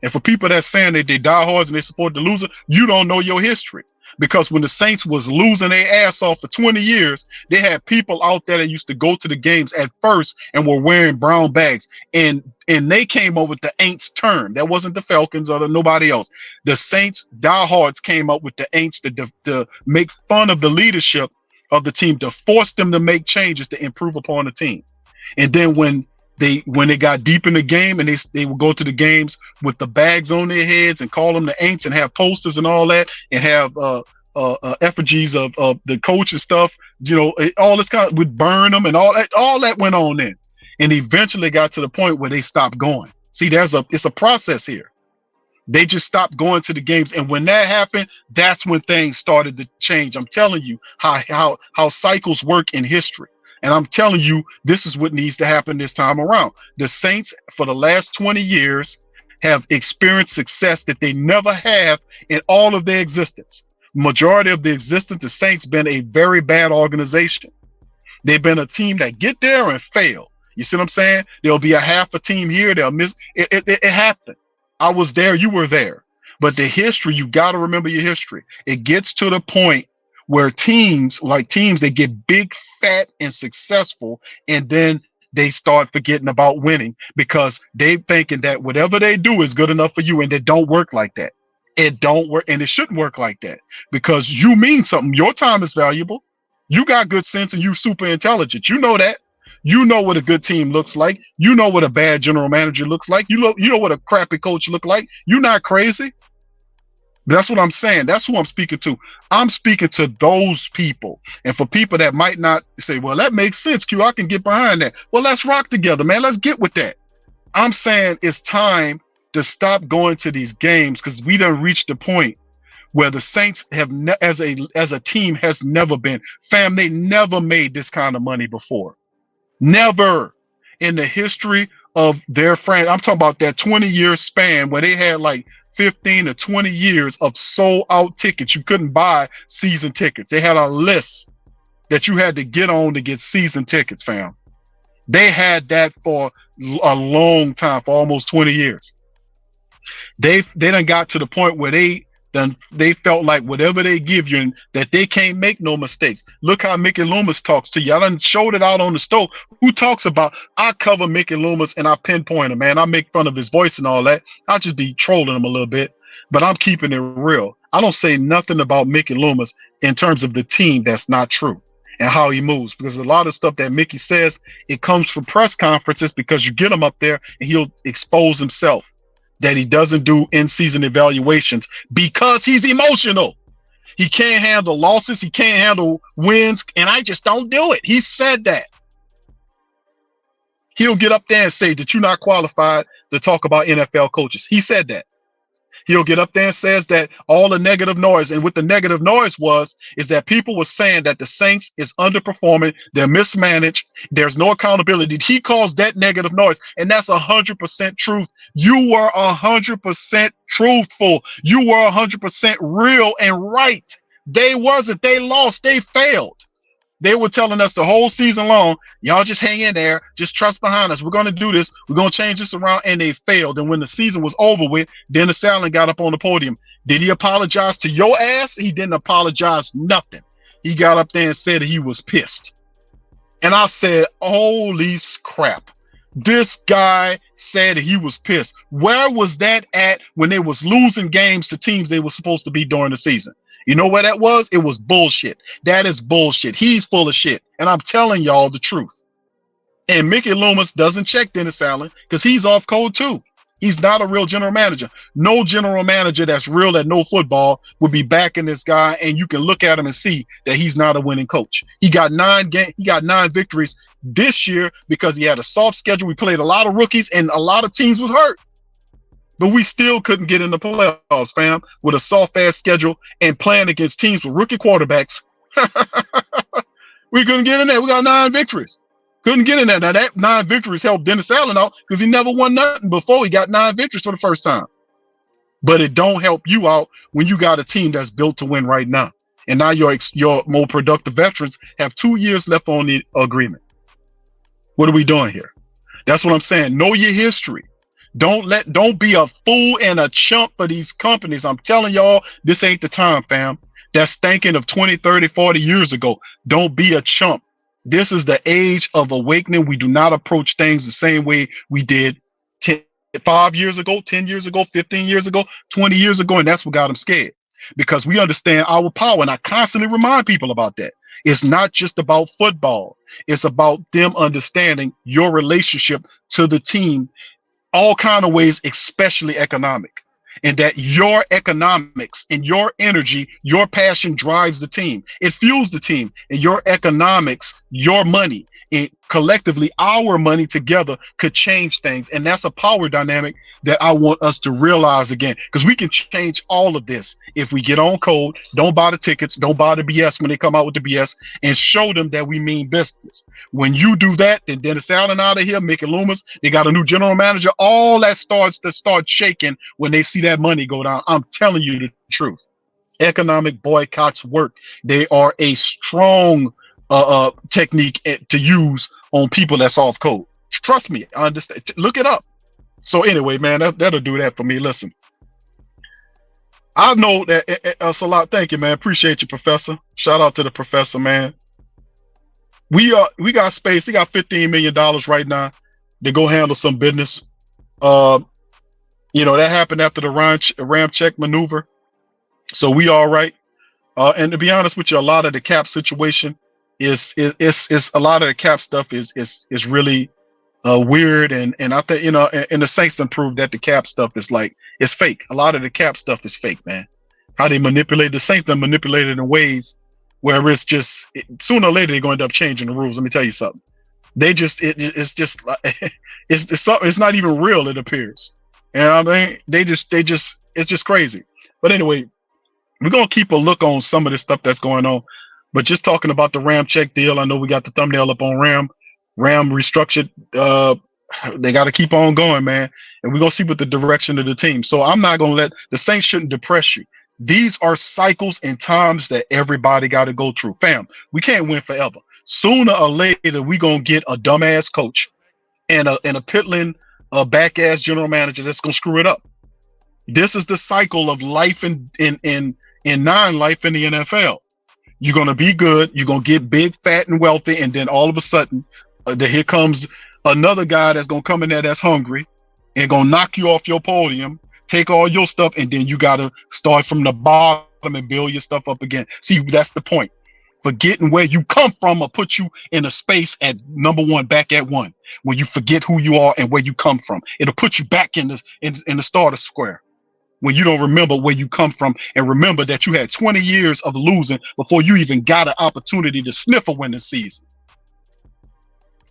And for people that's saying that they diehards and they support the loser, you don't know your history. Because when the Saints was losing their ass off for 20 years, they had people out there that used to go to the games at first and were wearing brown bags. And they came up with the Aints term. That wasn't the Falcons or nobody else. The Saints diehards came up with the Aints to make fun of the leadership of the team, to force them to make changes to improve upon the team. And then when they got deep in the game and they would go to the games with the bags on their heads and call them the Aints and have posters and all that, and have effigies of the coach and stuff, all this kind of, would burn them, and all that went on then. And eventually got to the point where they stopped going. See, it's a process here. They just stopped going to the games. And when that happened, that's when things started to change. I'm telling you how cycles work in history. And I'm telling you, this is what needs to happen this time around. The Saints, for the last 20 years, have experienced success that they never have in all of their existence. Majority of the existence, the Saints been a very bad organization. They've been a team that get there and fail. You see what I'm saying? There'll be a half a team here. They'll miss. It happened. I was there. You were there. But the history, you got to remember your history. It gets to the point where teams, they get big, fat, and successful, and then they start forgetting about winning because they thinking that whatever they do is good enough for you, and it don't work like that. It don't work, and it shouldn't work like that, because you mean something. Your time is valuable. You got good sense, and you super intelligent. You know that. You know what a good team looks like. You know what a bad general manager looks like. You know what a crappy coach look like. You're not crazy. That's what I'm saying. That's who I'm speaking to. I'm speaking to those people. And for people that might not say, well, that makes sense, Q, I can get behind that. Well, let's rock together, man. Let's get with that. I'm saying it's time to stop going to these games because we done reached the point where the Saints have as a team has never been. Fam, they never made this kind of money before. Never in the history of their franchise. I'm talking about that 20-year span where they had like 15 to 20 years of sold out tickets. You couldn't buy season tickets. They had a list that you had to get on to get season tickets, fam. They had that for a long time, for almost 20 years. They done got to the point where they felt like whatever they give you and that they can't make no mistakes. Look how Mickey Loomis talks to you. I done showed it out on the stove. Who talks about, I cover Mickey Loomis and I pinpoint him, man. I make fun of his voice and all that. I'll just be trolling him a little bit, but I'm keeping it real. I don't say nothing about Mickey Loomis in terms of the team that's not true and how he moves, because a lot of stuff that Mickey says, it comes from press conferences because you get him up there and he'll expose himself that he doesn't do in-season evaluations because he's emotional. He can't handle losses. He can't handle wins. And I just don't do it. He said that. He'll get up there and say that you're not qualified to talk about NFL coaches. He said that. He'll get up there and says that all the negative noise, and what the negative noise is that people were saying that the Saints is underperforming, they're mismanaged, there's no accountability. He calls that negative noise, and that's 100% truth. You were 100% truthful. You were 100% real and right. They wasn't. They lost. They failed. They were telling us the whole season long, y'all just hang in there, just trust behind us. We're going to do this. We're going to change this around. And they failed. And when the season was over with, Dennis Allen got up on the podium. Did he apologize to your ass? He didn't apologize nothing. He got up there and said he was pissed. And I said, holy crap. This guy said he was pissed. Where was that at when they was losing games to teams they were supposed to be during the season? You know where that was? It was bullshit. That is bullshit. He's full of shit. And I'm telling y'all the truth. And Mickey Loomis doesn't check Dennis Allen because he's off code too. He's not a real general manager. No general manager that's real at no football would be backing this guy, and you can look at him and see that he's not a winning coach. He got 9 victories this year because he had a soft schedule. We played a lot of rookies and a lot of teams was hurt. But we still couldn't get in the playoffs, fam, with a soft-ass schedule and playing against teams with rookie quarterbacks. We couldn't get in there. We got 9 victories. Couldn't get in there. Now, that 9 victories helped Dennis Allen out because he never won nothing before he got 9 victories for the first time. But it don't help you out when you got a team that's built to win right now. And now your more productive veterans have 2 years left on the agreement. What are we doing here? That's what I'm saying. Know your history. Don't be a fool and a chump for these companies. I'm telling y'all, this ain't the time, fam. That's thinking of 20, 30, 40 years ago. Don't be a chump. This is the age of awakening. We do not approach things the same way we did 5 years ago, 10 years ago, 15 years ago, 20 years ago. And that's what got them scared, because we understand our power. And I constantly remind people about that. It's not just about football. It's about them understanding your relationship to the team, all kind of ways, especially economic, and that your economics and your energy, your passion drives the team. It fuels the team, and your economics, your money, and collectively our money together could change things. And that's a power dynamic that I want us to realize again, because we can change all of this if we get on code, don't buy the tickets, don't buy the BS when they come out with the BS, and show them that we mean business. When you do that, then Dennis Allen out of here, Mickey Loomis, they got a new general manager, all that starts to start shaking when they see that money go down. I'm telling you the truth. Economic boycotts work. They are a strong technique to use on people that's off code. Trust me, I understand. Look it up. So anyway, man, that'll do that for me. Listen, I know that it's a lot. Thank you, man. Appreciate you, Professor. Shout out to the Professor, man. We got space. We got $15 million right now to go handle some business. That happened after the Ramczyk maneuver, so we all right. And to be honest with you, a lot of the cap situation is a lot of the cap stuff is really weird, and I think and the Saints improved that the cap stuff is like, it's fake. A lot of the cap stuff is fake, man. how they manipulate the Saints. They manipulate it in ways where it's just sooner or later they're going to end up changing the rules. Let me tell you something. They just it's just like it's not even real. It appears, and I mean they just it's just crazy. But anyway, we're gonna keep a look on some of this stuff that's going on. But just talking about the Ramczyk deal, I know we got the thumbnail up on Ram restructured. They got to keep on going, man, and we're gonna see what the direction of the team. So I'm not gonna let the Saints shouldn't depress you. These are cycles and times that everybody got to go through. Fam, we can't win forever. Sooner or later, we gonna get a dumbass coach and a piddling back-ass general manager that's gonna screw it up. This is the cycle of life in non-life in the NFL. You're gonna be good. You're gonna get big, fat, and wealthy, and then all of a sudden, here comes another guy that's gonna come in there that's hungry and gonna knock you off your podium, take all your stuff, and then you gotta start from the bottom and build your stuff up again. See, that's the point. Forgetting where you come from will put you in a space at number one, back at one. When you forget who you are and where you come from, it'll put you back in the starter square. When you don't remember where you come from and remember that you had 20 years of losing before you even got an opportunity to sniff a winning season.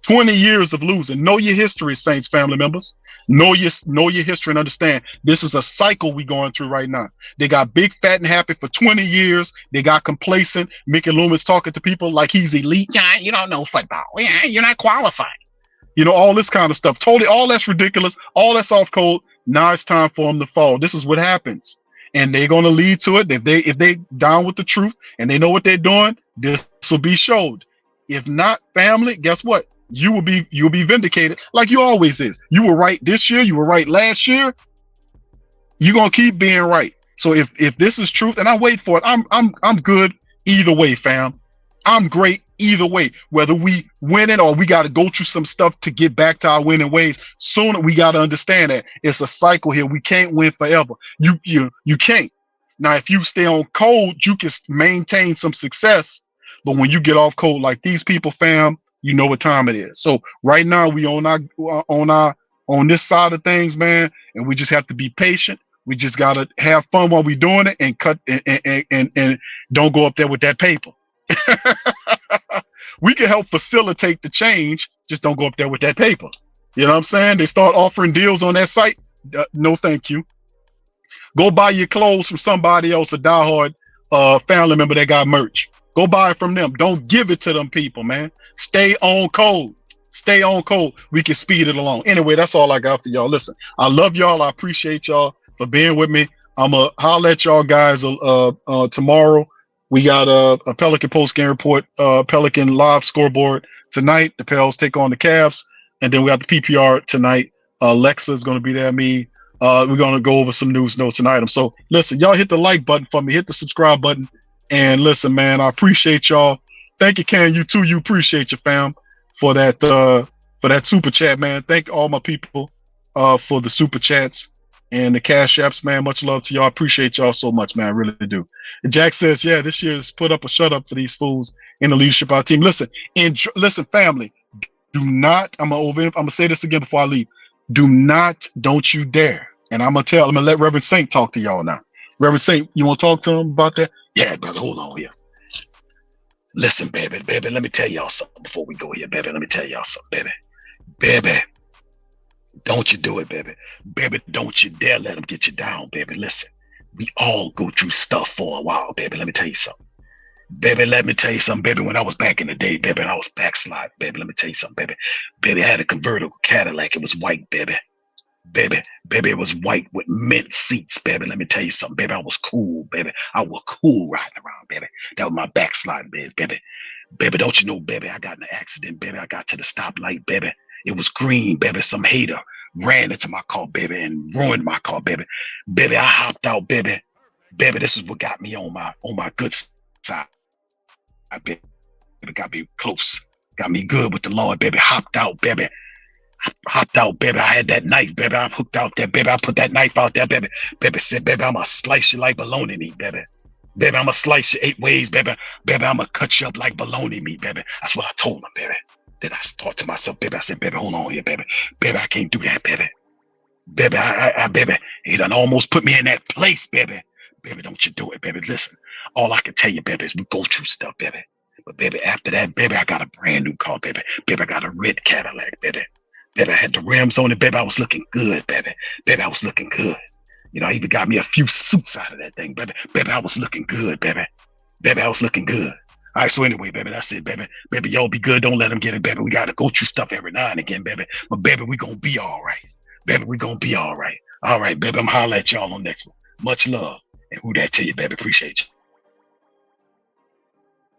20 years of losing. Know your history, Saints family members. Know your history and understand this is a cycle we going through right now. They got big, fat, and happy for 20 years. They got complacent. Mickey Loomis talking to people like he's elite. Yeah, you don't know football. Yeah, you're not qualified. You know, all this kind of stuff. Totally, all that's ridiculous. All that's off code. Now it's time for them to fall. This is what happens. And they're going to lead to it. If they down with the truth and they know what they're doing, this will be showed. If not, family, guess what? You'll be vindicated like you always is. You were right this year. You were right last year. You're gonna keep being right. So if this is truth, and I wait for it, I'm good either way, fam. I'm great either way. Whether we win it or we got to go through some stuff to get back to our winning ways. Sooner we got to understand that it's a cycle here. We can't win forever. You can't. Now, if you stay on code, you can maintain some success. But when you get off code like these people, fam, you know what time it is. So right now we on this side of things, man, and we just have to be patient. We just gotta have fun while we're doing it and cut and don't go up there with that paper. We can help facilitate the change, just don't go up there with that paper. You know what I'm saying? They start offering deals on that site. No, thank you. Go buy your clothes from somebody else, a diehard family member that got merch. Go buy it from them. Don't give it to them people, man. Stay on code. Stay on code. We can speed it along. Anyway, that's all I got for y'all. Listen, I love y'all. I appreciate y'all for being with me. I'm going to holler at y'all guys tomorrow. We got a Pelican post-game report, Pelican live scoreboard tonight. The Pels take on the Cavs. And then we got the PPR tonight. Lexa is going to be there. Me. We're going to go over some news notes and items. So listen, y'all hit the like button for me. Hit the subscribe button. And listen, man, I appreciate y'all. Thank you, Ken. You too. You appreciate your fam for that super chat, man. Thank all my people for the super chats and the cash apps, man. Much love to y'all. Appreciate y'all so much, man. I really do. And Jack says, yeah, this year's put up a shut up for these fools in the leadership of our team. Listen, listen, family. Do not. I'm gonna say this again before I leave. Don't you dare. And I'm gonna let Reverend Saint talk to y'all now. Reverend Saint, you want to talk to him about that? Yeah, brother, hold on here. Listen, baby, let me tell y'all something before we go here, baby. Let me tell y'all something, baby. Don't you do it, baby. Baby, don't you dare let them get you down, baby. Listen, we all go through stuff for a while, baby. Let me tell you something. Baby, let me tell you something, baby. When I was back in the day, baby, and I was backsliding, baby, let me tell you something, baby. Baby, I had a convertible Cadillac. It was white, baby. Baby, it was white with mint seats, baby. Let me tell you something, baby. I was cool, baby. I was cool riding around, baby. That was my backsliding days, baby. Baby, don't you know, baby, I got in an accident, baby. I got to the stoplight, baby. It was green, baby. Some hater ran into my car, baby, and ruined my car, baby. Baby, I hopped out, baby. Baby, this is what got me on my good side. Baby, got me close. Got me good with the Lord, baby. Hopped out, baby. I had that knife, baby. I hooked out there, baby. I put that knife out there, baby. Baby said, baby, I'm going to slice you like bologna meat, baby. Baby, I'm going to slice you 8 ways, baby. Baby, I'm going to cut you up like bologna meat, baby. That's what I told him, baby. Then I thought to myself, baby, I said, baby, hold on here, baby. Baby, I can't do that, baby. Baby, baby, he done almost put me in that place, baby. Baby, don't you do it, baby. Listen, all I can tell you, baby, is we go through stuff, baby. But baby, after that, baby, I got a brand new car, baby. Baby, I got a red Cadillac, baby. Baby, I had the rims on it, baby. I was looking good, baby. Baby, I was looking good. You know, I even got me a few suits out of that thing, baby. Baby, I was looking good, baby. Baby, I was looking good. All right, so anyway, baby, that's it, baby. Baby, y'all be good. Don't let them get it, baby. We got to go through stuff every now and again, baby. But baby, we going to be all right. Baby, we going to be all right. All right, baby, I'm holler at y'all on next one. Much love. And who that to you, baby. Appreciate you.